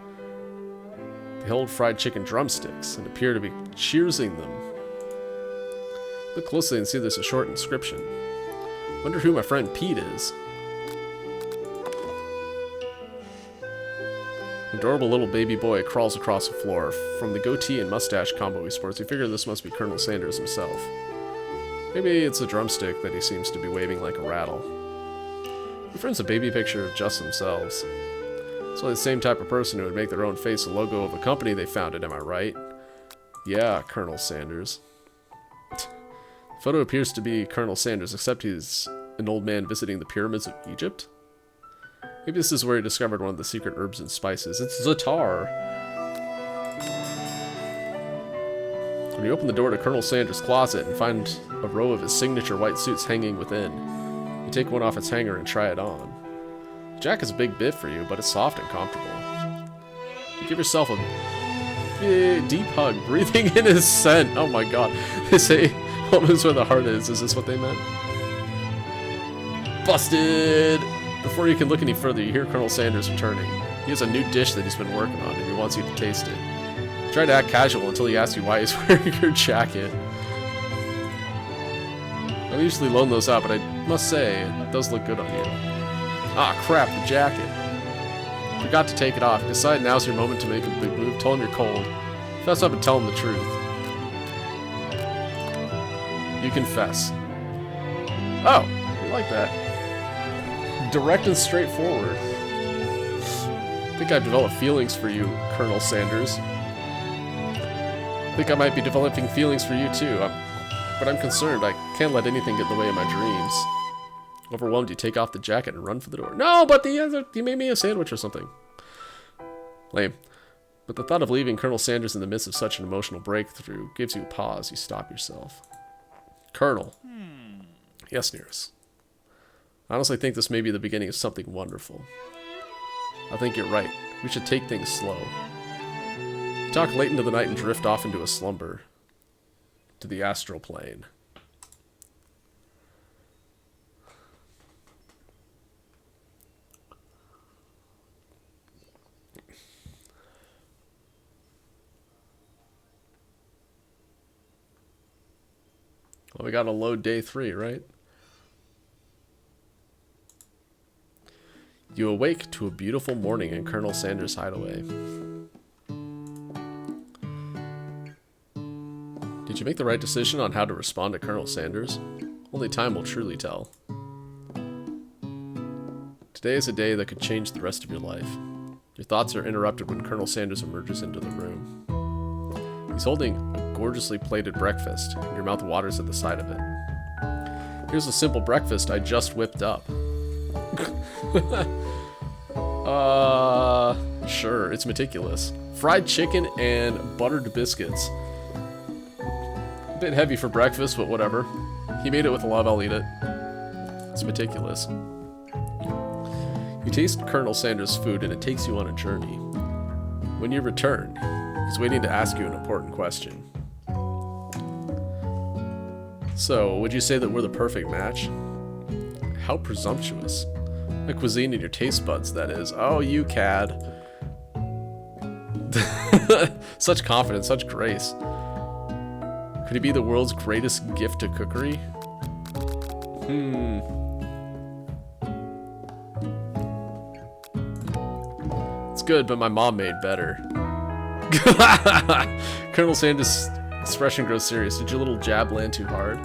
They hold fried chicken drumsticks and appear to be cheersing them. Look closely and see there's a short inscription. Wonder who my friend Pete is. An adorable little baby boy crawls across the floor. From the goatee and mustache combo he sports, you figure this must be Colonel Sanders himself. Maybe it's a drumstick that he seems to be waving like a rattle. My friend's a baby picture of just themselves. It's only the same type of person who would make their own face a logo of a company they founded, am I right? Yeah, Colonel Sanders. The photo appears to be Colonel Sanders, except he's an old man visiting the pyramids of Egypt? Maybe this is where he discovered one of the secret herbs and spices. It's Zatar! When you open the door to Colonel Sanders' closet and find a row of his signature white suits hanging within, you take one off its hanger and try it on. The jacket's a big bit for you, but it's soft and comfortable. You give yourself a deep hug, breathing in his scent. Oh my god. They say, home is where the heart is. Is this what they meant? Busted! Before you can look any further, you hear Colonel Sanders returning. He has a new dish that he's been working on, and he wants you to taste it. Try to act casual until he asks you why he's wearing your jacket. I usually loan those out, but I must say, it does look good on you. Ah, crap, the jacket. Forgot to take it off. Decide now's your moment to make a big move. Tell him you're cold. Fess up and tell him the truth. You confess. Oh, you like that. Direct and straightforward. I think I've developed feelings for you, Colonel Sanders. I think I might be developing feelings for you too, but I'm concerned. I can't let anything get in the way of my dreams. Overwhelmed, you take off the jacket and run for the door. No, but he made me a sandwich or something. Lame. But the thought of leaving Colonel Sanders in the midst of such an emotional breakthrough gives you a pause. You stop yourself. Colonel. Yes, Nearest. I honestly think this may be the beginning of something wonderful. I think you're right. We should take things slow. Talk late into the night and drift off into a slumber. To the astral plane. Well, we gotta load day 3, right? You awake to a beautiful morning in Colonel Sanders' hideaway. Did you make the right decision on how to respond to Colonel Sanders? Only time will truly tell. Today is a day that could change the rest of your life. Your thoughts are interrupted when Colonel Sanders emerges into the room. He's holding a gorgeously plated breakfast, and your mouth waters at the sight of it. Here's a simple breakfast I just whipped up. Sure, it's meticulous. Fried chicken and buttered biscuits. A bit heavy for breakfast, but whatever. He made it with love, I'll eat it. It's meticulous. You taste Colonel Sanders' food and it takes you on a journey. When you return, he's waiting to ask you an important question. So, would you say that we're the perfect match? How presumptuous. My cuisine and your taste buds, that is. Oh, you cad. Such confidence, such grace. Could he be the world's greatest gift to cookery? It's good, but my mom made better. Colonel Sanders' expression grows serious. Did your little jab land too hard?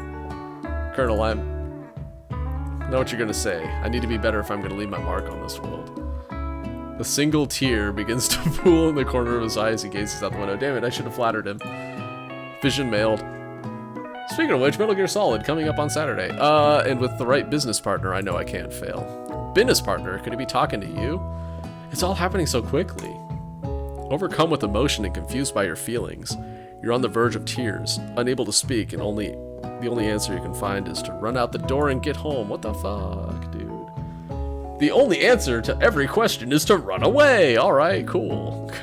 Colonel, I know what you're gonna say. I need to be better if I'm gonna leave my mark on this world. A single tear begins to pool in the corner of his eye as he gazes out the window. Damn it, I should have flattered him. Vision mailed. Speaking of which, Metal Gear Solid coming up on Saturday. And with the right business partner, I know I can't fail. Business partner? Could he be talking to you? It's all happening so quickly. Overcome with emotion and confused by your feelings, you're on the verge of tears, unable to speak, and the only answer you can find is to run out the door and get home. What the fuck, dude? The only answer to every question is to run away. All right, cool.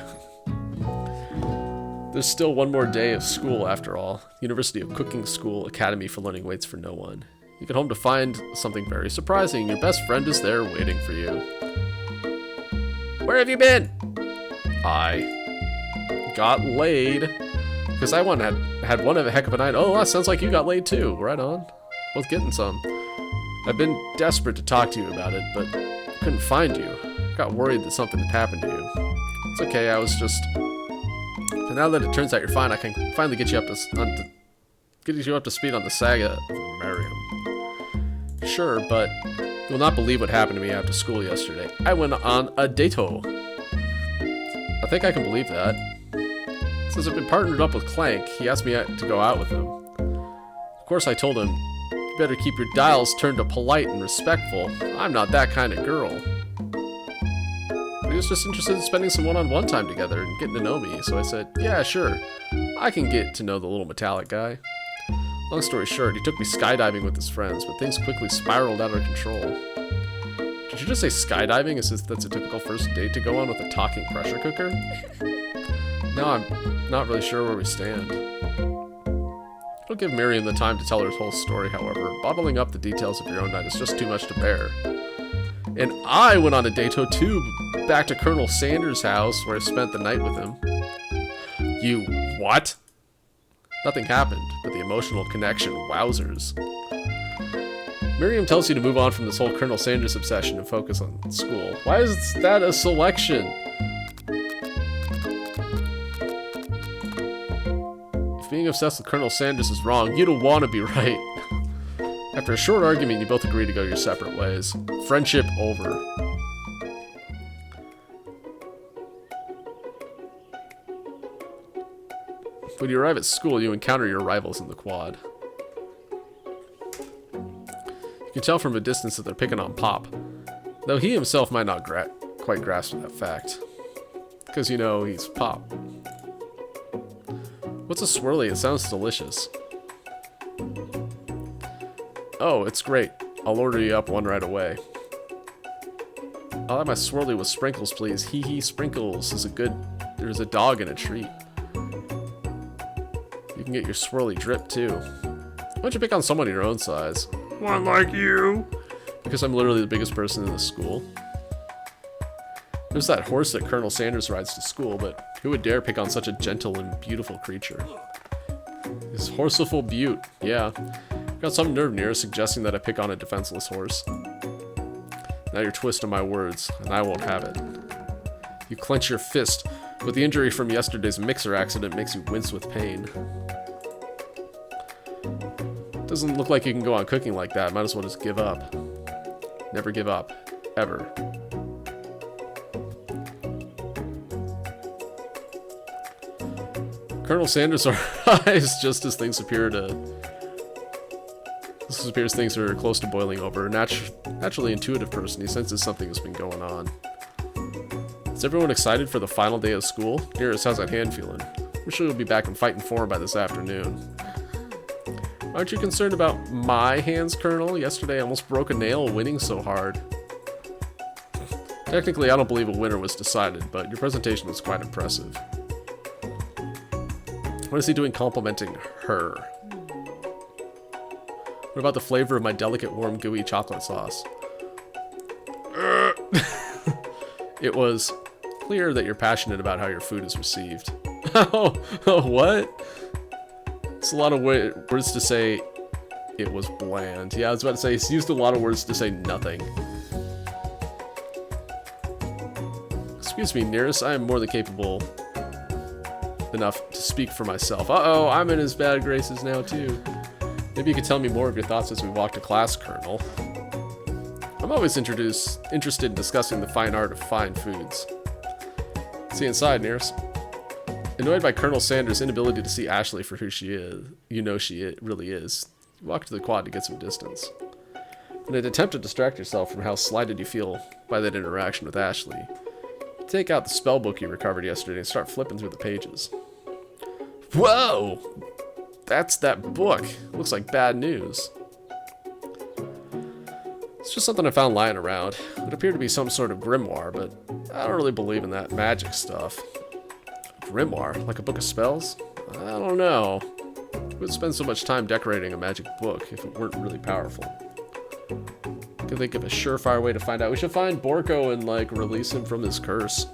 There's still one more day of school after all. University of Cooking School Academy for Learning waits for no one. You get home to find something very surprising. Your best friend is there waiting for you. Where have you been? I got laid. Because I had one of a heck of a night. Oh, that sounds like you got laid too. Right on. Both getting some. I've been desperate to talk to you about it, but couldn't find you. Got worried that something had happened to you. It's okay, I was just... But now that it turns out you're fine, I can finally get you up to speed on the saga of Miriam. Sure, but you'll not believe what happened to me after school yesterday. I went on a dato. I think I can believe that. Since I've been partnered up with Clank, he asked me to go out with him. Of course I told him, you better keep your dials turned to polite and respectful. I'm not that kind of girl. But he was just interested in spending some one-on-one time together and getting to know me, so I said, yeah, sure. I can get to know the little metallic guy. Long story short, he took me skydiving with his friends, but things quickly spiraled out of control. Did you just say skydiving as if that's a typical first date to go on with a talking pressure cooker? No, I'm not really sure where we stand. Don't give Miriam the time to tell her whole story, however. Bottling up the details of your own night is just too much to bear. And I went on a dato too, back to Colonel Sanders' house, where I spent the night with him. You what? Nothing happened, but the emotional connection, wowzers. Miriam tells you to move on from this whole Colonel Sanders obsession and focus on school. Why is that a selection? If being obsessed with Colonel Sanders is wrong, you don't want to be right. After a short argument, you both agree to go your separate ways. Friendship over. When you arrive at school, you encounter your rivals in the quad. You can tell from a distance that they're picking on Pop, though he himself might not quite grasp that fact. Because, you know, he's Pop. What's a swirly? It sounds delicious. Oh, it's great. I'll order you up one right away. I'll have my swirly with sprinkles, please. Hee hee, sprinkles is a good... There's a dog and a treat. You can get your swirly drip, too. Why don't you pick on someone your own size? One like you. Because I'm literally the biggest person in the school. There's that horse that Colonel Sanders rides to school, but who would dare pick on such a gentle and beautiful creature? His horseful beaut, yeah. Got some nerve near suggesting that I pick on a defenseless horse. Now you're twisting my words, and I won't have it. You clench your fist, but the injury from yesterday's mixer accident makes you wince with pain. Doesn't look like you can go on cooking like that. Might as well just give up. Never give up. Ever. Colonel Sanders arrives just as things appears things are close to boiling over. Naturally intuitive person, he senses something has been going on. Is everyone excited for the final day of school? Nearest, how's that hand feeling? I'm sure you'll be back in fighting form by this afternoon. Aren't you concerned about my hands, Colonel? Yesterday I almost broke a nail winning so hard. Technically, I don't believe a winner was decided, but your presentation was quite impressive. What is he doing complimenting her? What about the flavor of my delicate, warm, gooey chocolate sauce? It was clear that you're passionate about how your food is received. Oh, what? It's a lot of words to say it was bland. Yeah, I was about to say, he's used a lot of words to say nothing. Excuse me, Nearest, I am more than capable enough to speak for myself. Uh-oh, I'm in his bad graces now, too. Maybe you could tell me more of your thoughts as we walk to class, Colonel. I'm always interested in discussing the fine art of fine foods. See you inside, Nearest. Annoyed by Colonel Sanders' inability to see Ashley for who she is, really is, you walk to the quad to get some distance. In an attempt to distract yourself from how slighted you feel by that interaction with Ashley, take out the spell book you recovered yesterday and start flipping through the pages. Whoa! That's that book. Looks like bad news. It's just something I found lying around. It appeared to be some sort of grimoire, but I don't really believe in that magic stuff. Grimoire? Like a book of spells? I don't know. Who would spend so much time decorating a magic book if it weren't really powerful? Could think of a surefire way to find out. We should find Borko and, like, release him from his curse.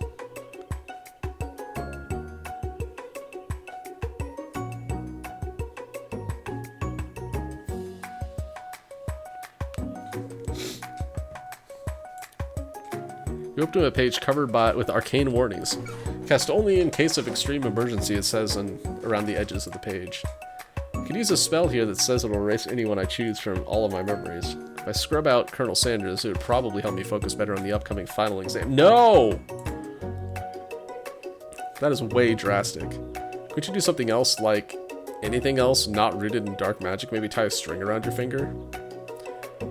You open a page covered with arcane warnings. Cast only in case of extreme emergency, it says around the edges of the page. I could use a spell here that says it'll erase anyone I choose from all of my memories. If I scrub out Colonel Sanders, it would probably help me focus better on the upcoming final exam. No! That is way drastic. Could you do something else, like anything else not rooted in dark magic? Maybe tie a string around your finger?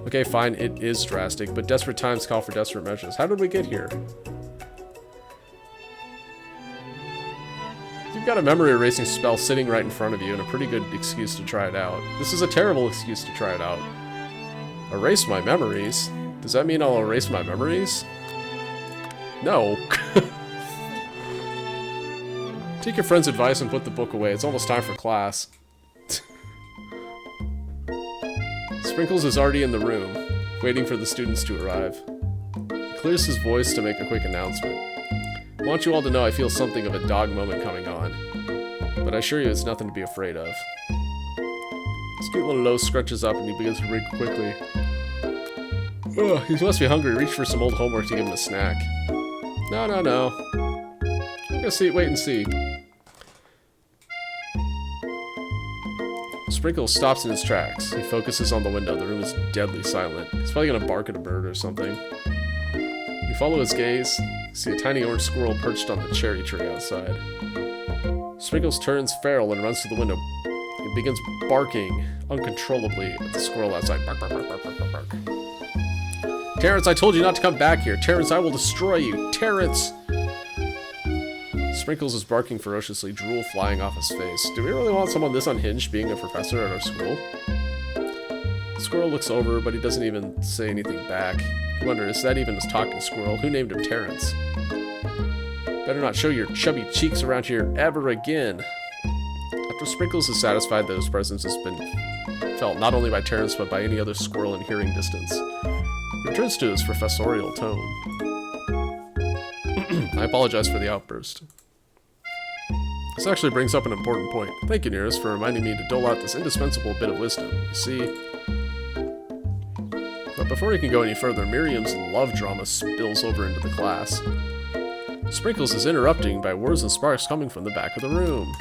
Okay, fine, it is drastic, but desperate times call for desperate measures. How did we get here? You've got a memory erasing spell sitting right in front of you and a pretty good excuse to try it out. This is a terrible excuse to try it out. Erase my memories? Does that mean I'll erase my memories? No. Take your friend's advice and put the book away. It's almost time for class. Sprinkles is already in the room, waiting for the students to arrive. He clears his voice to make a quick announcement. I want you all to know I feel something of a dog moment coming on, but I assure you it's nothing to be afraid of. His cute little nose scrunches up and he begins to breathe quickly. Ugh, he must be hungry. Reach for some old homework to give him a snack. No. I'm gonna wait and see. Sprinkles stops in his tracks. He focuses on the window. The room is deadly silent. He's probably gonna bark at a bird or something. You follow his gaze. You see a tiny orange squirrel perched on the cherry tree outside. Sprinkles turns feral and runs to the window. He begins barking uncontrollably at the squirrel outside. Bark, bark, bark, bark, bark, bark, bark. Terrence, I told you not to come back here. Terrence, I will destroy you. Terrence! Sprinkles is barking ferociously, drool flying off his face. Do we really want someone this unhinged being a professor at our school? The squirrel looks over, but he doesn't even say anything back. You wonder, is that even his talking squirrel? Who named him Terrence? Better not show your chubby cheeks around here ever again. After Sprinkles is satisfied that his presence has been felt not only by Terrence, but by any other squirrel in hearing distance, he returns to his professorial tone. I apologize for the outburst. This actually brings up an important point. Thank you, Nearest, for reminding me to dole out this indispensable bit of wisdom. You see... But before we can go any further, Miriam's love drama spills over into the class. Sprinkles is interrupting by words and sparks coming from the back of the room.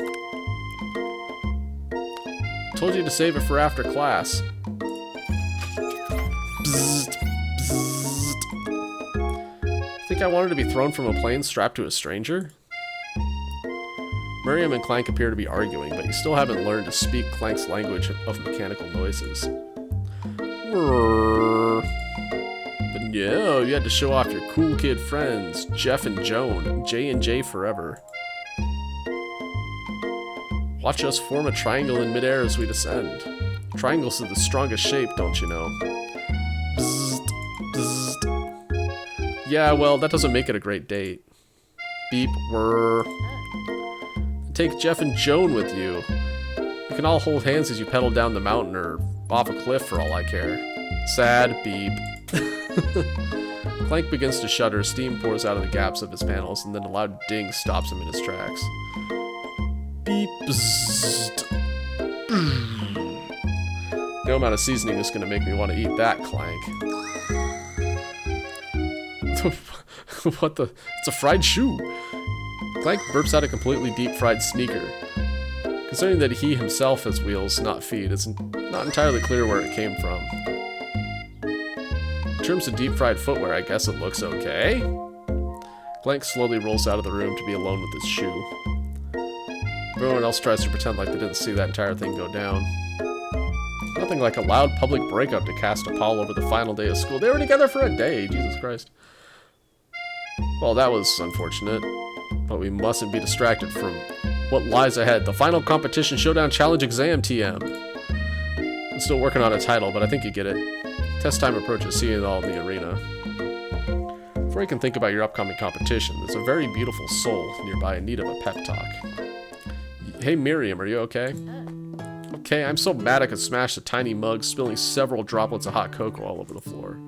Told you to save it for after class. Bzzzt, bzzzt. Think I wanted to be thrown from a plane strapped to a stranger? Miriam and Clank appear to be arguing, but you still haven't learned to speak Clank's language of mechanical noises. But no, you had to show off your cool kid friends, Jeff and Joan, J&J forever. Watch us form a triangle in midair as we descend. Triangles are the strongest shape, don't you know? Bzzzt, bzzzt. Yeah, well, that doesn't make it a great date. Beep, whir. Take Jeff and Joan with you. You can all hold hands as you pedal down the mountain or off a cliff for all I care. Sad, beep. Clank begins to shudder, steam pours out of the gaps of his panels, and then a loud ding stops him in his tracks. Beep, bzzzt. No amount of seasoning is going to make me want to eat that, Clank. What the? It's a fried shoe. Clank burps out a completely deep-fried sneaker. Considering that he himself has wheels, not feet, it's not entirely clear where it came from. In terms of deep-fried footwear, I guess it looks okay. Clank slowly rolls out of the room to be alone with his shoe. Everyone else tries to pretend like they didn't see that entire thing go down. Nothing like a loud public breakup to cast a pall over the final day of school. They were together for a day, Jesus Christ. Well, that was unfortunate, but we mustn't be distracted from what lies ahead. The final competition showdown challenge exam, TM. I'm still working on a title, but I think you get it. Test time approaches, see it all in the arena. Before you can think about your upcoming competition, there's a very beautiful soul nearby in need of a pep talk. Hey Miriam, are you okay? Okay, I'm so mad I could smash the tiny mug, spilling several droplets of hot cocoa all over the floor.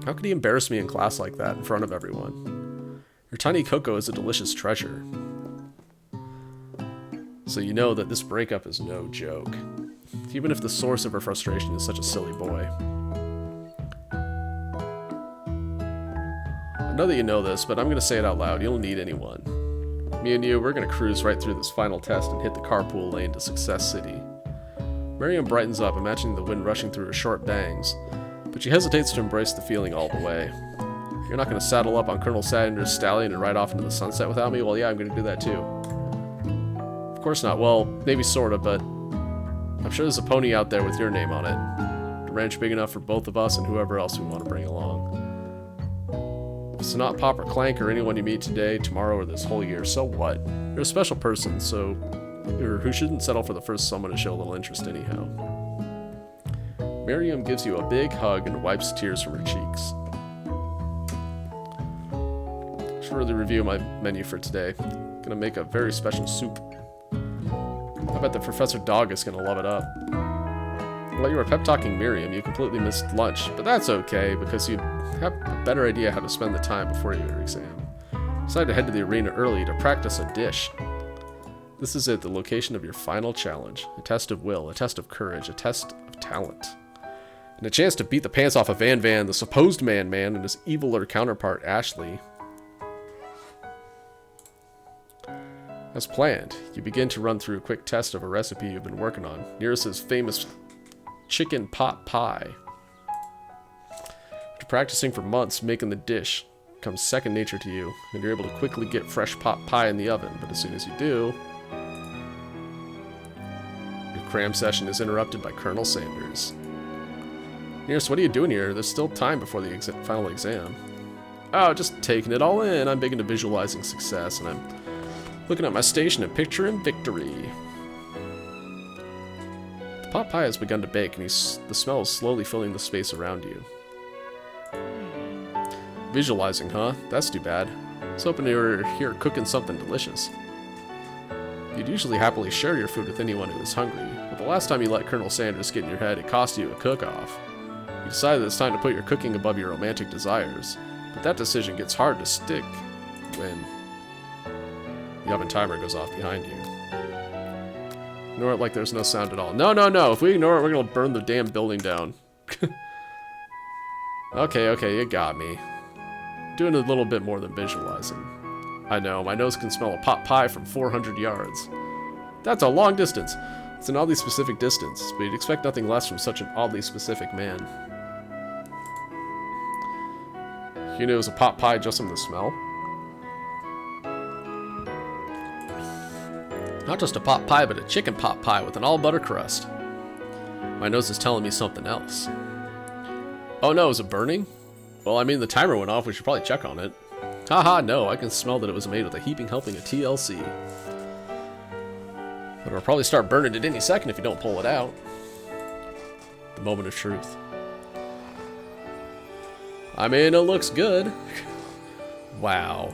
How could he embarrass me in class like that in front of everyone? Your tiny cocoa is a delicious treasure. So you know that this breakup is no joke. Even if the source of her frustration is such a silly boy. I know that you know this, but I'm going to say it out loud. You don't need anyone. Me and you, we're going to cruise right through this final test and hit the carpool lane to Success City. Miriam brightens up, imagining the wind rushing through her short bangs, but she hesitates to embrace the feeling all the way. You're not going to saddle up on Colonel Sanders' stallion and ride off into the sunset without me? Well, yeah, I'm going to do that too. Of course not. Well, maybe sorta, but I'm sure there's a pony out there with your name on it. A ranch big enough for both of us and whoever else we want to bring along. So not Pop or Clank or anyone you meet today, tomorrow, or this whole year, so what? You're a special person, so who shouldn't settle for the first someone to show a little interest anyhow. Miriam gives you a big hug and wipes tears from her cheeks. Should really review my menu for today. Gonna make a very special soup. I bet that Professor Dog is gonna love it up. While you were pep talking Miriam, you completely missed lunch, but that's okay because you have a better idea how to spend the time before your exam. Decide to head to the arena early to practice a dish. This is it, the location of your final challenge. A test of will, a test of courage, a test of talent. And a chance to beat the pants off of Van Van, the supposed Man-Man, and his eviler counterpart, Ashley. As planned, you begin to run through a quick test of a recipe you've been working on. Nearest's famous chicken pot pie. After practicing for months, making the dish becomes second nature to you, and you're able to quickly get fresh pot pie in the oven. But as soon as you do, your cram session is interrupted by Colonel Sanders. Nearest, what are you doing here? There's still time before the final exam. Oh, just taking it all in. I'm big into visualizing success, and I'm looking at my station and picturing victory. The pot pie has begun to bake, and the smell is slowly filling the space around you. Visualizing, huh? That's too bad. I was hoping you were here cooking something delicious. You'd usually happily share your food with anyone who is hungry, but the last time you let Colonel Sanders get in your head, it cost you a cook-off. You decided it's time to put your cooking above your romantic desires, but that decision gets hard to stick when the oven timer goes off behind you. Ignore it like there's no sound at all. No, no, no. If we ignore it, we're going to burn the damn building down. Okay, you got me. Doing a little bit more than visualizing. I know, my nose can smell a pot pie from 400 yards. That's a long distance. It's an oddly specific distance, but you'd expect nothing less from such an oddly specific man. You knew it was a pot pie just from the smell? Not just a pot pie, but a chicken pot pie with an all-butter crust. My nose is telling me something else. Oh no, is it burning? Well, I mean, the timer went off. We should probably check on it. Haha, no, I can smell that it was made with a heaping helping of TLC. But it'll probably start burning at any second if you don't pull it out. The moment of truth. I mean, it looks good. Wow.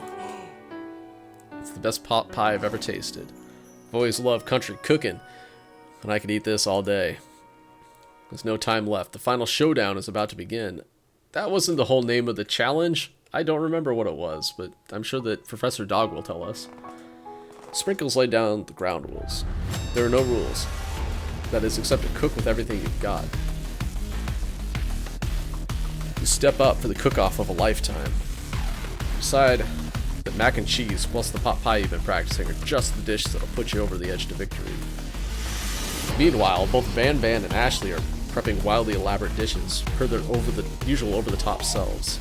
It's the best pot pie I've ever tasted. I've always loved country cooking, and I could eat this all day. There's no time left. The final showdown is about to begin. That wasn't the whole name of the challenge. I don't remember what it was, but I'm sure that Professor Dog will tell us. Sprinkles laid down the ground rules. There are no rules. That is, except to cook with everything you've got. You step up for the cook-off of a lifetime. Decide that mac and cheese plus the pot pie you've been practicing are just the dish that'll put you over the edge to victory. Meanwhile, both Van Van and Ashley are prepping wildly elaborate dishes per their usual over-the-top selves.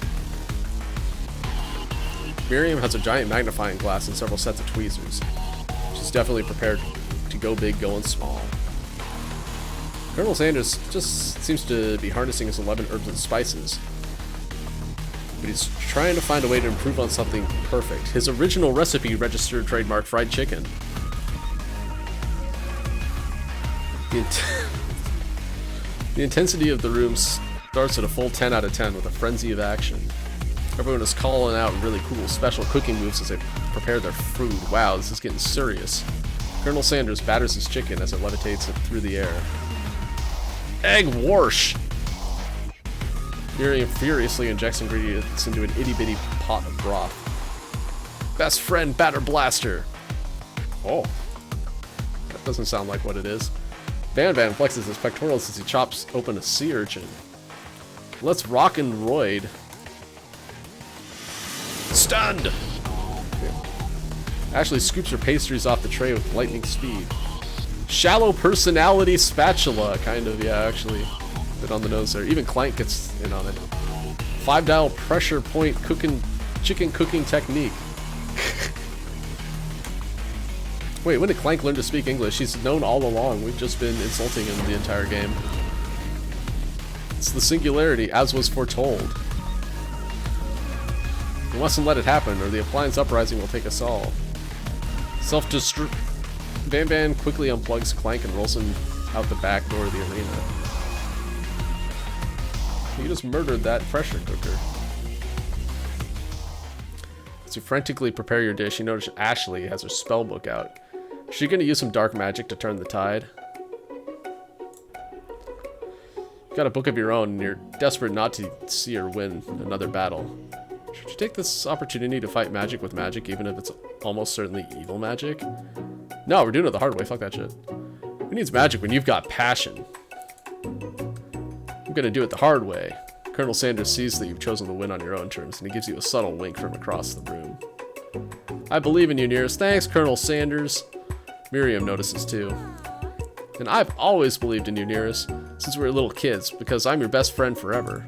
Miriam has a giant magnifying glass and several sets of tweezers. She's definitely prepared to go big, going small. Colonel Sanders just seems to be harnessing his 11 herbs and spices, but he's trying to find a way to improve on something perfect. His original recipe registered trademark fried chicken. The intensity of the room starts at a full 10 out of 10 with a frenzy of action. Everyone is calling out really cool special cooking moves as they prepare their food. Wow, this is getting serious. Colonel Sanders batters his chicken as it levitates through the air. Egg wash! Miriam furiously injects ingredients into an itty-bitty pot of broth. Best friend batter blaster! Oh. That doesn't sound like what it is. Van Van flexes his pectorals as he chops open a sea urchin. Let's rock and roid. Stunned! Ashley scoops her pastries off the tray with lightning speed. Shallow personality spatula, kind of, yeah, actually. Bit on the nose there. Even Clank gets in on it. 5-dial pressure point chicken cooking technique. Wait, when did Clank learn to speak English? He's known all along. We've just been insulting him the entire game. It's the singularity, as was foretold. We mustn't let it happen, or the appliance uprising will take us all. Self-destruct. Van Van quickly unplugs Clank and rolls him out the back door of the arena. You just murdered that pressure cooker. As you frantically prepare your dish, you notice Ashley has her spell book out. Is she going to use some dark magic to turn the tide? You've got a book of your own, and you're desperate not to see her win another battle. Should you take this opportunity to fight magic with magic, even if it's almost certainly evil magic? No, we're doing it the hard way. Fuck that shit. Who needs magic when you've got passion? I'm gonna do it the hard way. Colonel Sanders sees that you've chosen to win on your own terms, and he gives you a subtle wink from across the room. I believe in you, Nearest. Thanks, Colonel Sanders. Miriam notices too. And I've always believed in you, Nearest, since we were little kids, because I'm your best friend forever.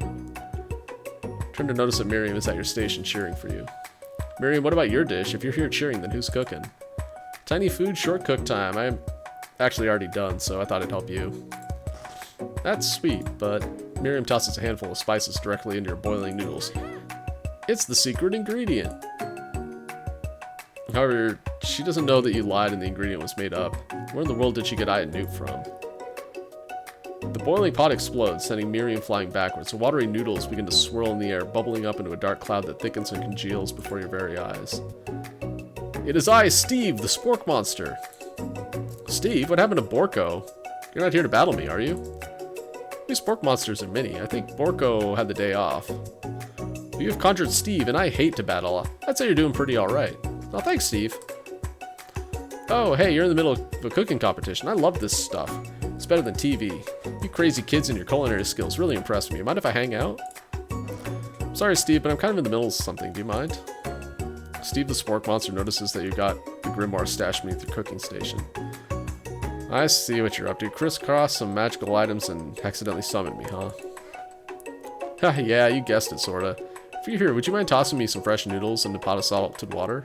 Turn to notice that Miriam is at your station cheering for you. Miriam, what about your dish? If you're here cheering, then who's cooking? Tiny food, short cook time. I'm actually already done, so I thought it'd help you. That's sweet, but Miriam tosses a handful of spices directly into your boiling noodles. It's the secret ingredient. However, she doesn't know that you lied and the ingredient was made up. Where in the world did she get Aya Newt from? The boiling pot explodes, sending Miriam flying backwards. The watery noodles begin to swirl in the air, bubbling up into a dark cloud that thickens and congeals before your very eyes. It is I, Steve, the spork monster. Steve, what happened to Borko? You're not here to battle me, are you? These spork monsters are many. I think Borko had the day off. You have conjured Steve, and I hate to battle. I'd say you're doing pretty alright. Oh, thanks, Steve. Oh, hey, you're in the middle of a cooking competition. I love this stuff. It's better than TV. You crazy kids and your culinary skills really impress me. Mind if I hang out? Sorry, Steve, but I'm kind of in the middle of something. Do you mind? Steve the Spork Monster notices that you've got the Grimoire stashed beneath your cooking station. I see what you're up to. Crisscross some magical items and accidentally summoned me, huh? Yeah, you guessed it, sorta. If you're here, would you mind tossing me some fresh noodles into a pot of salted water?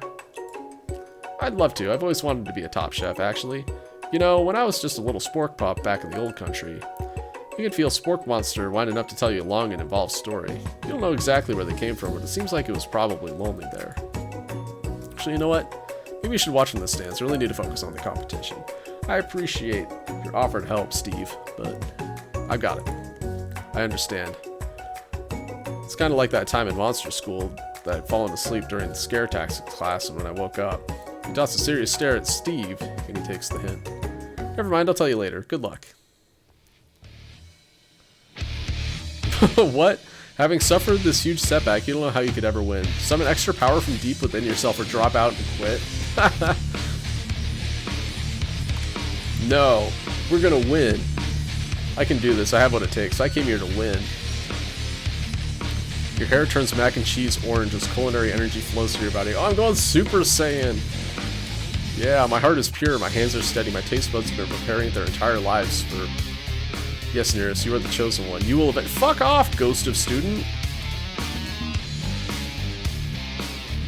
I'd love to. I've always wanted to be a top chef, actually. You know, when I was just a little spork pup back in the old country, you could feel Spork Monster winding up to tell you a long and involved story. You don't know exactly where they came from, but it seems like it was probably lonely there. Actually, you know what? Maybe you should watch from the stands. I really need to focus on the competition. I appreciate your offered help, Steve, but I got it. I understand. It's kind of like that time in monster school that I'd fallen asleep during the scare tactics class, and when I woke up, he tossed a serious stare at Steve, and he takes the hint. Never mind, I'll tell you later. Good luck. What? Having suffered this huge setback, you don't know how you could ever win. Summon extra power from deep within yourself or drop out and quit. No, we're gonna win. I can do this. I have what it takes. I came here to win. Your hair turns mac and cheese orange as culinary energy flows through your body. Oh, I'm going Super Saiyan! Yeah, my heart is pure, my hands are steady, my taste buds have been preparing their entire lives for... Yes, Nearest, you are the chosen one. You will event... Fuck off, ghost of student!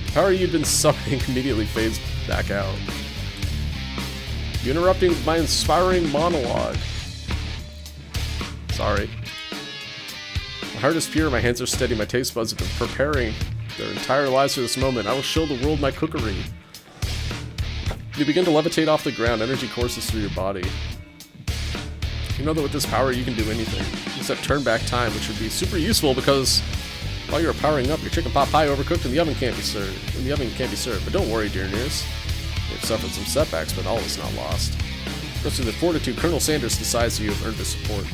The power you've been summoning immediately fades back out. You interrupting my inspiring monologue. Sorry. My heart is pure, my hands are steady, my taste buds have been preparing their entire lives for this moment. I will show the world my cookery. You begin to levitate off the ground, energy courses through your body. You know that with this power you can do anything, except turn back time, which would be super useful because while you're powering up, your chicken pot pie overcooked and the oven can't be served. But don't worry, dear Nearest. You've suffered some setbacks, but all is not lost. Because through the fortitude, Colonel Sanders decides you have earned his support.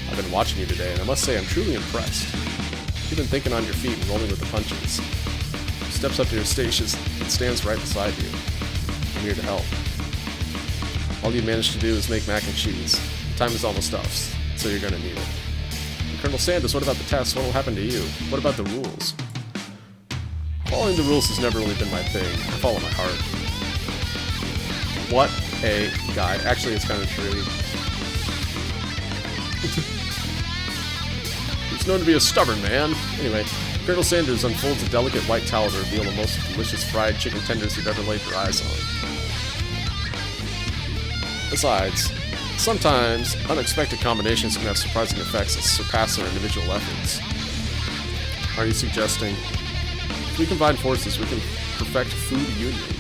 I've been watching you today, and I must say I'm truly impressed. You've been thinking on your feet and rolling with the punches. He steps up to your station and stands right beside you. I'm here to help. All you managed to do is make mac and cheese. Time is almost up, so you're gonna need it. And Colonel Sanders, what about the tests? What will happen to you? What about the rules? Following the rules has never really been my thing. I follow my heart. What a guy. Actually, it's kind of true. He's known to be a stubborn man. Anyway, Colonel Sanders unfolds a delicate white towel to reveal the most delicious fried chicken tenders you've ever laid your eyes on. Besides, sometimes unexpected combinations can have surprising effects that surpass our individual efforts. Are you suggesting if we combine forces, we can perfect food union?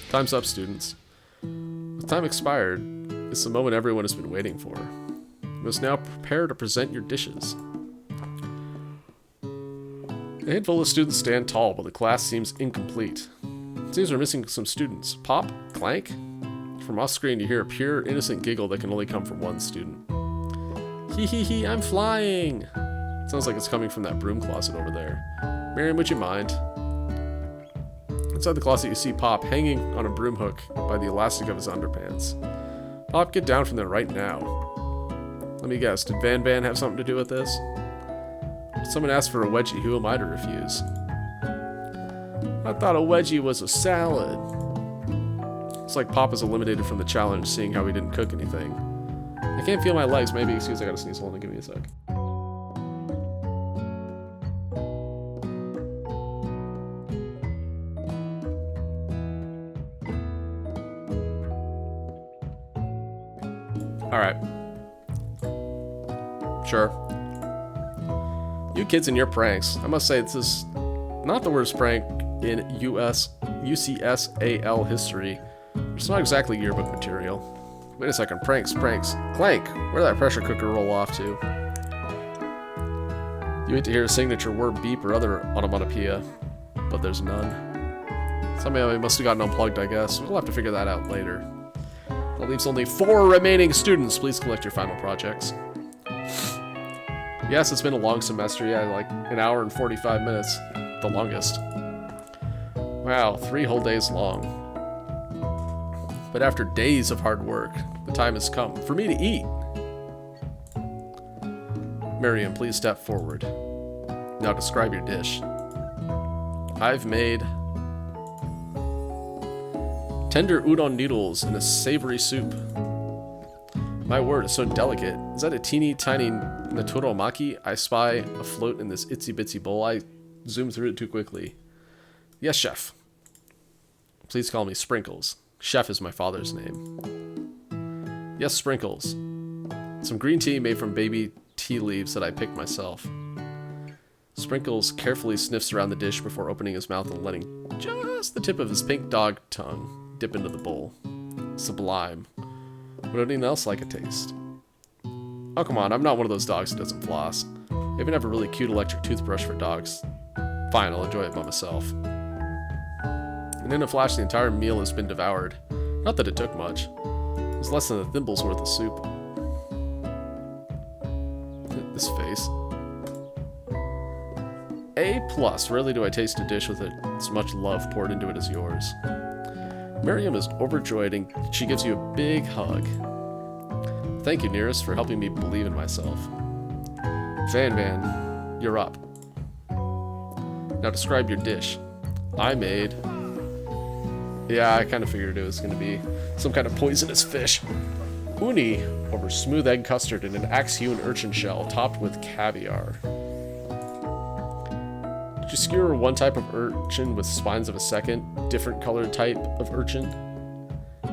Time's up, students. With time expired, it's the moment everyone has been waiting for. You must now prepare to present your dishes. A handful of students stand tall, but the class seems incomplete. It seems we're missing some students. Pop? Clank? From off screen, you hear a pure, innocent giggle that can only come from one student. Hee hee hee, I'm flying! Sounds like it's coming from that broom closet over there. Miriam, would you mind? Inside the closet, you see Pop hanging on a broom hook by the elastic of his underpants. Pop, get down from there right now. Let me guess, did Van Van have something to do with this? If someone asked for a wedgie, who am I to refuse? I thought a wedgie was a salad. It's like Pop is eliminated from the challenge, seeing how he didn't cook anything. I can't feel my legs. Maybe, excuse me, I gotta sneeze. Hold on, give me a sec. Alright. Sure. You kids and your pranks. I must say, this is not the worst prank in UCSAL history. It's not exactly yearbook material. Wait a second, pranks. Clank! Where'd that pressure cooker roll off to? You wait to hear a signature word beep or other onomatopoeia, but there's none. Somehow he must have gotten unplugged, I guess. We'll have to figure that out later. That leaves only 4 remaining students. Please collect your final projects. Yes, it's been a long semester. Yeah, like an hour and 45 minutes. The longest. Wow, 3 whole days long. But after days of hard work, the time has come for me to eat. Miriam, please step forward. Now describe your dish. I've made tender udon noodles in a savory soup. My word, it's so delicate. Is that a teeny tiny naturomaki I spy afloat in this itsy bitsy bowl? I zoomed through it too quickly. Yes, chef. Please call me Sprinkles. Chef is my father's name. Yes, Sprinkles. Some green tea made from baby tea leaves that I picked myself. Sprinkles carefully sniffs around the dish before opening his mouth and letting just the tip of his pink dog tongue dip into the bowl. Sublime. Would anyone else like a taste? Oh, come on, I'm not one of those dogs that doesn't floss. I even have a really cute electric toothbrush for dogs. Fine, I'll enjoy it by myself. And in a flash, the entire meal has been devoured. Not that it took much. It was less than a thimble's worth of soup. This face. A+. Rarely do I taste a dish with as much love poured into it as yours. Miriam is overjoyed and she gives you a big hug. Thank you, Nearest, for helping me believe in myself. Van Van, You're up. Now describe your dish. I made... Yeah, I kind of figured it was going to be some kind of poisonous fish. Uni, over smooth egg custard in an axe-hewn urchin shell topped with caviar. Did you skewer one type of urchin with spines of a second, different colored type of urchin?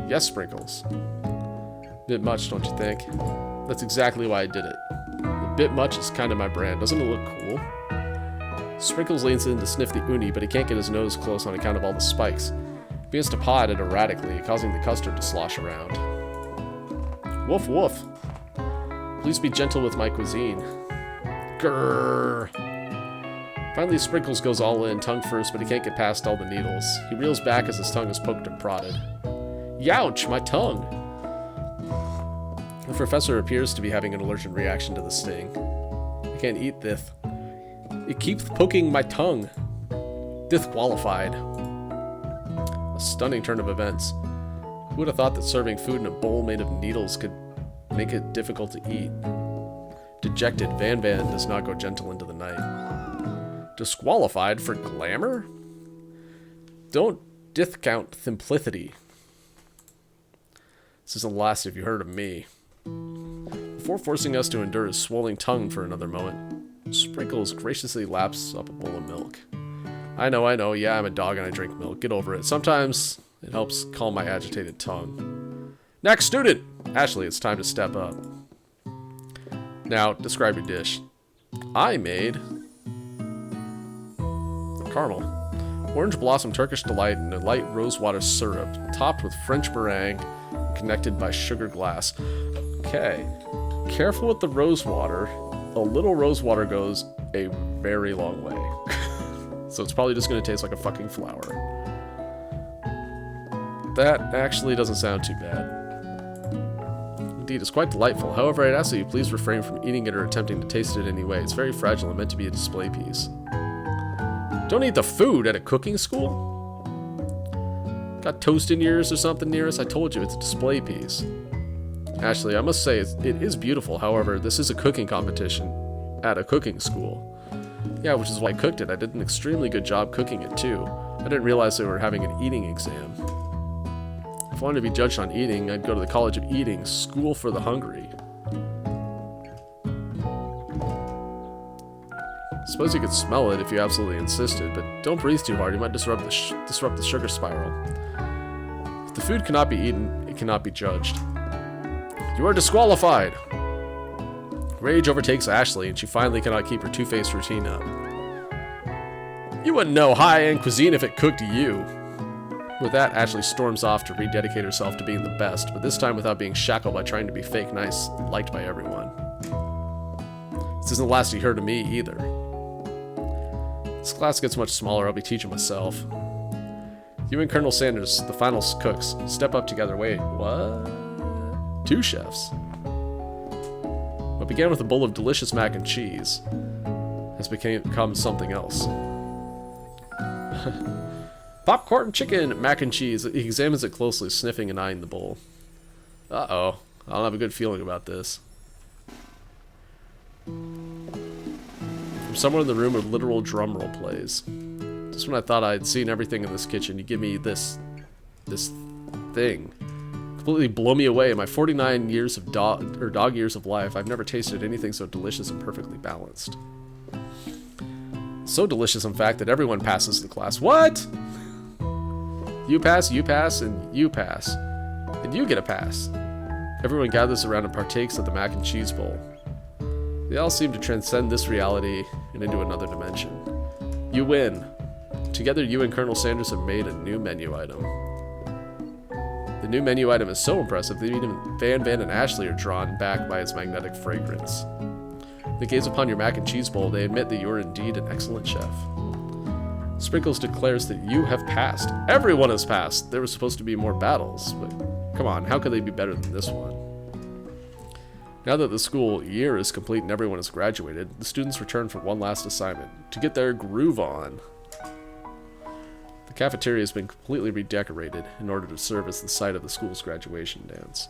Yes, Sprinkles. Bit much, don't you think? That's exactly why I did it. A bit much is kind of my brand. Doesn't it look cool? Sprinkles leans in to sniff the uni, but he can't get his nose close on account of all the spikes. He begins to paw at it erratically, causing the custard to slosh around. Woof woof. Please be gentle with my cuisine. Grrr. Finally, Sprinkles goes all in, tongue first, but he can't get past all the needles. He reels back as his tongue is poked and prodded. Youch, my tongue! The professor appears to be having an allergic reaction to the sting. I can't eat this. It keeps poking my tongue. Disqualified. A stunning turn of events. Who would have thought that serving food in a bowl made of needles could make it difficult to eat? Dejected, Van Van does not go gentle into the night. Disqualified for glamour? Don't discount simplicity. This isn't the last if you heard of me. Before forcing us to endure his swollen tongue for another moment, Sprinkles graciously laps up a bowl of milk. I know, yeah, I'm a dog and I drink milk. Get over it. Sometimes it helps calm my agitated tongue. Next student! Ashley, it's time to step up. Now, describe your dish. I made... caramel. Orange blossom Turkish delight and a light rosewater syrup, topped with French meringue, connected by sugar glass. Okay. Careful with the rosewater. A little rosewater goes a very long way. So it's probably just going to taste like a fucking flower. That actually doesn't sound too bad. Indeed, it's quite delightful. However, I'd ask that you please refrain from eating it or attempting to taste it in any way. It's very fragile and meant to be a display piece. Don't eat the food at a cooking school? Got toast in yours or something near us? I told you, it's a display piece. Ashley, I must say, it is beautiful. However, this is a cooking competition at a cooking school. Yeah, which is why I cooked it. I did an extremely good job cooking it, too. I didn't realize they were having an eating exam. If I wanted to be judged on eating, I'd go to the College of Eating, School for the Hungry. Suppose you could smell it if you absolutely insisted, but don't breathe too hard. You might disrupt the sugar spiral. If the food cannot be eaten, it cannot be judged. You are disqualified! Rage overtakes Ashley, and she finally cannot keep her two-faced routine up. You wouldn't know high-end cuisine if it cooked you. With that, Ashley storms off to rededicate herself to being the best, but this time without being shackled by trying to be fake nice and liked by everyone. This isn't the last you heard of me, either. This class gets much smaller, I'll be teaching myself. You and Colonel Sanders, the final cooks, step up together. Wait, what? 2 chefs. What began with a bowl of delicious mac and cheese has become something else. Popcorn chicken mac and cheese. He examines it closely, sniffing and eyeing the bowl. Uh-oh. I don't have a good feeling about this. From somewhere in the room, a literal drum roll plays. Just when I thought I had seen everything in this kitchen, you give me this thing. Completely blow me away. In my 49 years of dog years of life, I've never tasted anything so delicious and perfectly balanced. So delicious, in fact, that everyone passes the class. What? You pass, and you pass. And you get a pass. Everyone gathers around and partakes of the mac and cheese bowl. They all seem to transcend this reality and into another dimension. You win. Together, you and Colonel Sanders have made a new menu item. The new menu item is so impressive that even Van Van and Ashley are drawn back by its magnetic fragrance. They gaze upon your mac and cheese bowl. They admit that you are indeed an excellent chef. Sprinkles declares that you have passed. Everyone has passed. There were supposed to be more battles, but come on, how could they be better than this one? Now that the school year is complete and everyone has graduated, the students return for one last assignment, to get their groove on. The cafeteria has been completely redecorated in order to serve as the site of the school's graduation dance.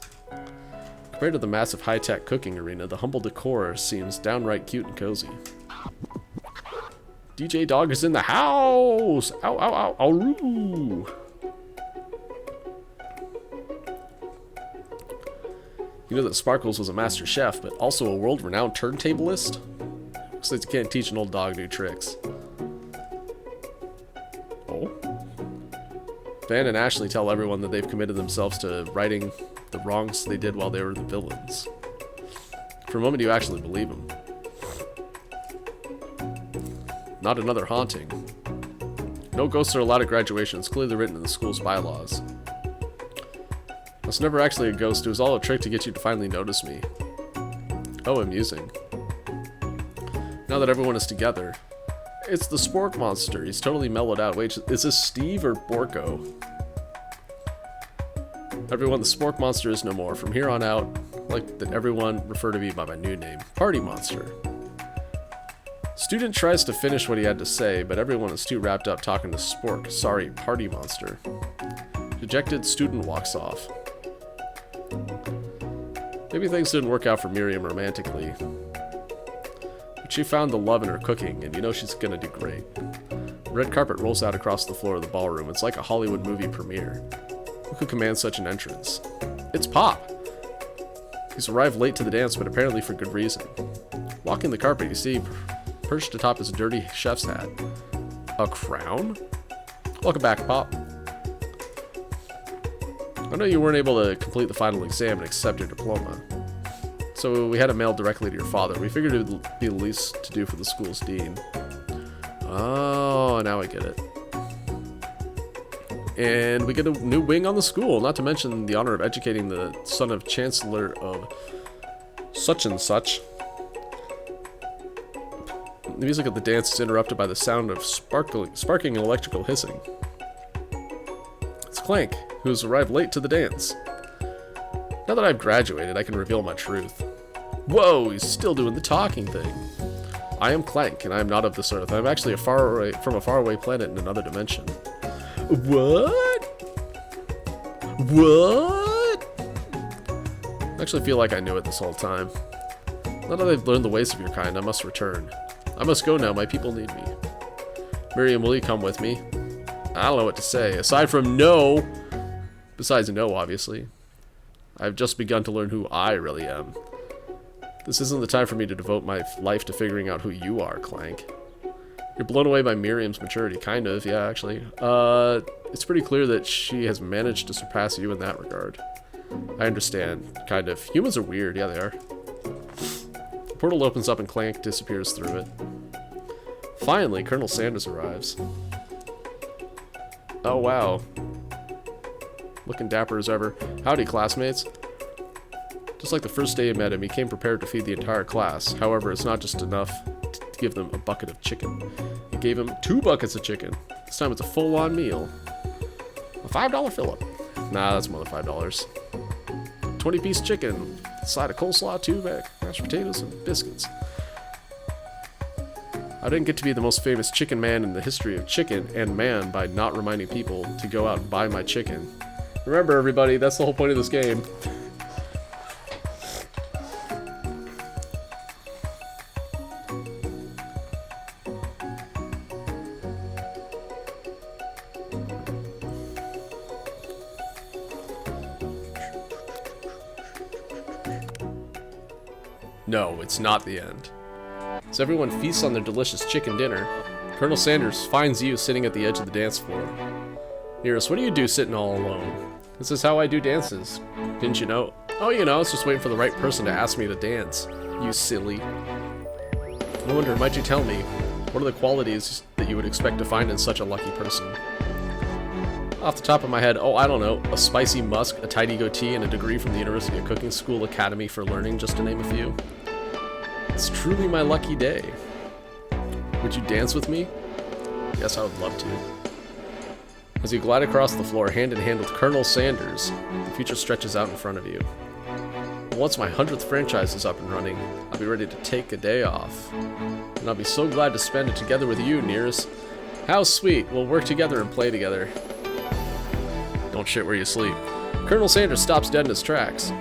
Compared to the massive high-tech cooking arena, the humble decor seems downright cute and cozy. DJ Dog is in the house! Ow, ow, ow, ow, roo. You know that Sparkles was a master chef, but also a world-renowned turntablist? Looks like you can't teach an old dog new tricks. Oh? Van and Ashley tell everyone that they've committed themselves to righting the wrongs they did while they were the villains. For a moment, you actually believe them. Not another haunting. No ghosts are allowed at graduation. It's clearly written in the school's bylaws. I was never actually a ghost. It was all a trick to get you to finally notice me. Oh, amusing. Now that everyone is together. It's the Spork Monster. He's totally mellowed out. Wait, is this Steve or Borko? Everyone, the Spork Monster is no more. From here on out, I'd like that everyone refer to me by my new name, Party Monster. Student tries to finish what he had to say, but everyone is too wrapped up talking to Spork. Sorry, Party Monster. Dejected student walks off. Maybe things didn't work out for Miriam romantically. But she found the love in her cooking, and you know she's gonna do great. The red carpet rolls out across the floor of the ballroom. It's like a Hollywood movie premiere. Who could command such an entrance? It's Pop! He's arrived late to the dance, but apparently for good reason. Walking the carpet, you see, perched atop his dirty chef's hat. A crown? Welcome back, Pop. I know you weren't able to complete the final exam and accept your diploma. So we had it mailed directly to your father. We figured it would be the least to do for the school's dean. Oh, now I get it. And we get a new wing on the school, not to mention the honor of educating the son of Chancellor of such and such. The music of the dance is interrupted by the sound of sparking electrical hissing. It's Clank, who has arrived late to the dance. Now that I've graduated, I can reveal my truth. Whoa, he's still doing the talking thing. I am Clank, and I am not of this earth. I'm actually from a faraway planet in another dimension. What? What? I actually feel like I knew it this whole time. Now that I've learned the ways of your kind, I must return. I must go now, my people need me. Miriam, will you come with me? I don't know what to say, aside from no. Besides no, obviously. I've just begun to learn who I really am. This isn't the time for me to devote my life to figuring out who you are, Clank. You're blown away by Miriam's maturity, kind of, yeah, actually. It's pretty clear that she has managed to surpass you in that regard. I understand, kind of. Humans are weird, yeah they are. The portal opens up and Clank disappears through it. Finally, Colonel Sanders arrives. Oh wow. Looking dapper as ever. Howdy, classmates. Just like the first day you met him, he came prepared to feed the entire class. However, it's not just enough to give them a bucket of chicken. He gave him 2 buckets of chicken. This time it's a full-on meal. A $5 fill-up. Nah, that's more than $5. 20-piece chicken, a side of coleslaw, 2 mashed potatoes, and biscuits. I didn't get to be the most famous chicken man in the history of chicken and man by not reminding people to go out and buy my chicken. Remember, everybody, that's the whole point of this game. No, it's not the end. As everyone feasts on their delicious chicken dinner, Colonel Sanders finds you sitting at the edge of the dance floor. Nearest, what do you do sitting all alone? This is how I do dances. Didn't you know? Oh, you know, it's just waiting for the right person to ask me to dance. You silly. I wonder, might you tell me, what are the qualities that you would expect to find in such a lucky person? Off the top of my head, oh, I don't know, a spicy musk, a tidy goatee, and a degree from the University of Cooking School Academy for Learning, just to name a few. It's truly my lucky day. Would you dance with me? Yes, I would love to. As you glide across the floor hand in hand with Colonel Sanders, the future stretches out in front of you. Once my 100th franchise is up and running, I'll be ready to take a day off. And I'll be so glad to spend it together with you, Nears. How sweet, we'll work together and play together. Don't shit where you sleep. Colonel Sanders stops dead in his tracks.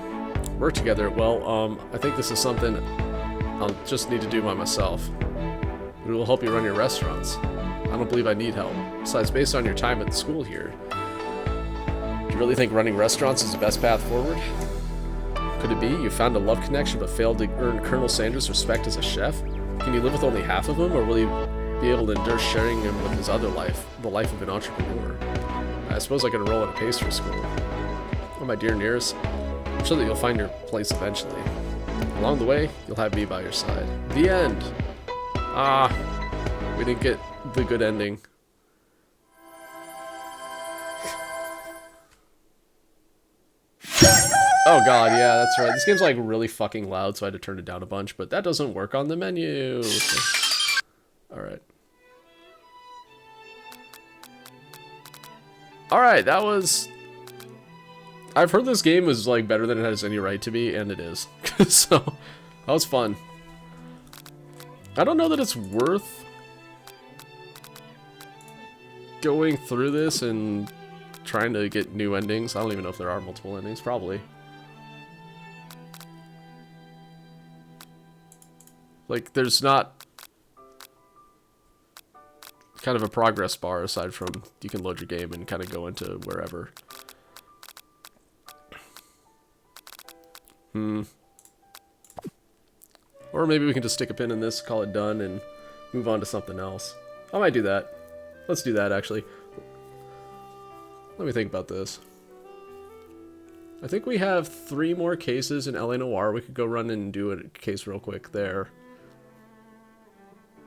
Work together, well, I think this is something I'll just need to do by myself. It will help you run your restaurants. I don't believe I need help. Besides, based on your time at the school here, do you really think running restaurants is the best path forward? Could it be you found a love connection but failed to earn Colonel Sanders' respect as a chef? Can you live with only half of him, or will you be able to endure sharing him with his other life, the life of an entrepreneur? I suppose I could enroll at a pastry school. Oh, my dear Nearest, I'm sure that you'll find your place eventually. Along the way, you'll have me by your side. The end! Ah, we didn't get the good ending. Oh god, yeah, that's right. This game's like really fucking loud, so I had to turn it down a bunch, but that doesn't work on the menu. Alright. Alright, that was... I've heard this game was like better than it has any right to be, and it is. So, that was fun. I don't know that it's worth going through this and trying to get new endings. I don't even know if there are multiple endings, probably. Like, there's not kind of a progress bar aside from you can load your game and kind of go into wherever. Or maybe we can just stick a pin in this, call it done, and move on to something else. I might do that. Let's do that, actually. Let me think about this. I think we have 3 more cases in LA Noire. We could go run and do a case real quick there.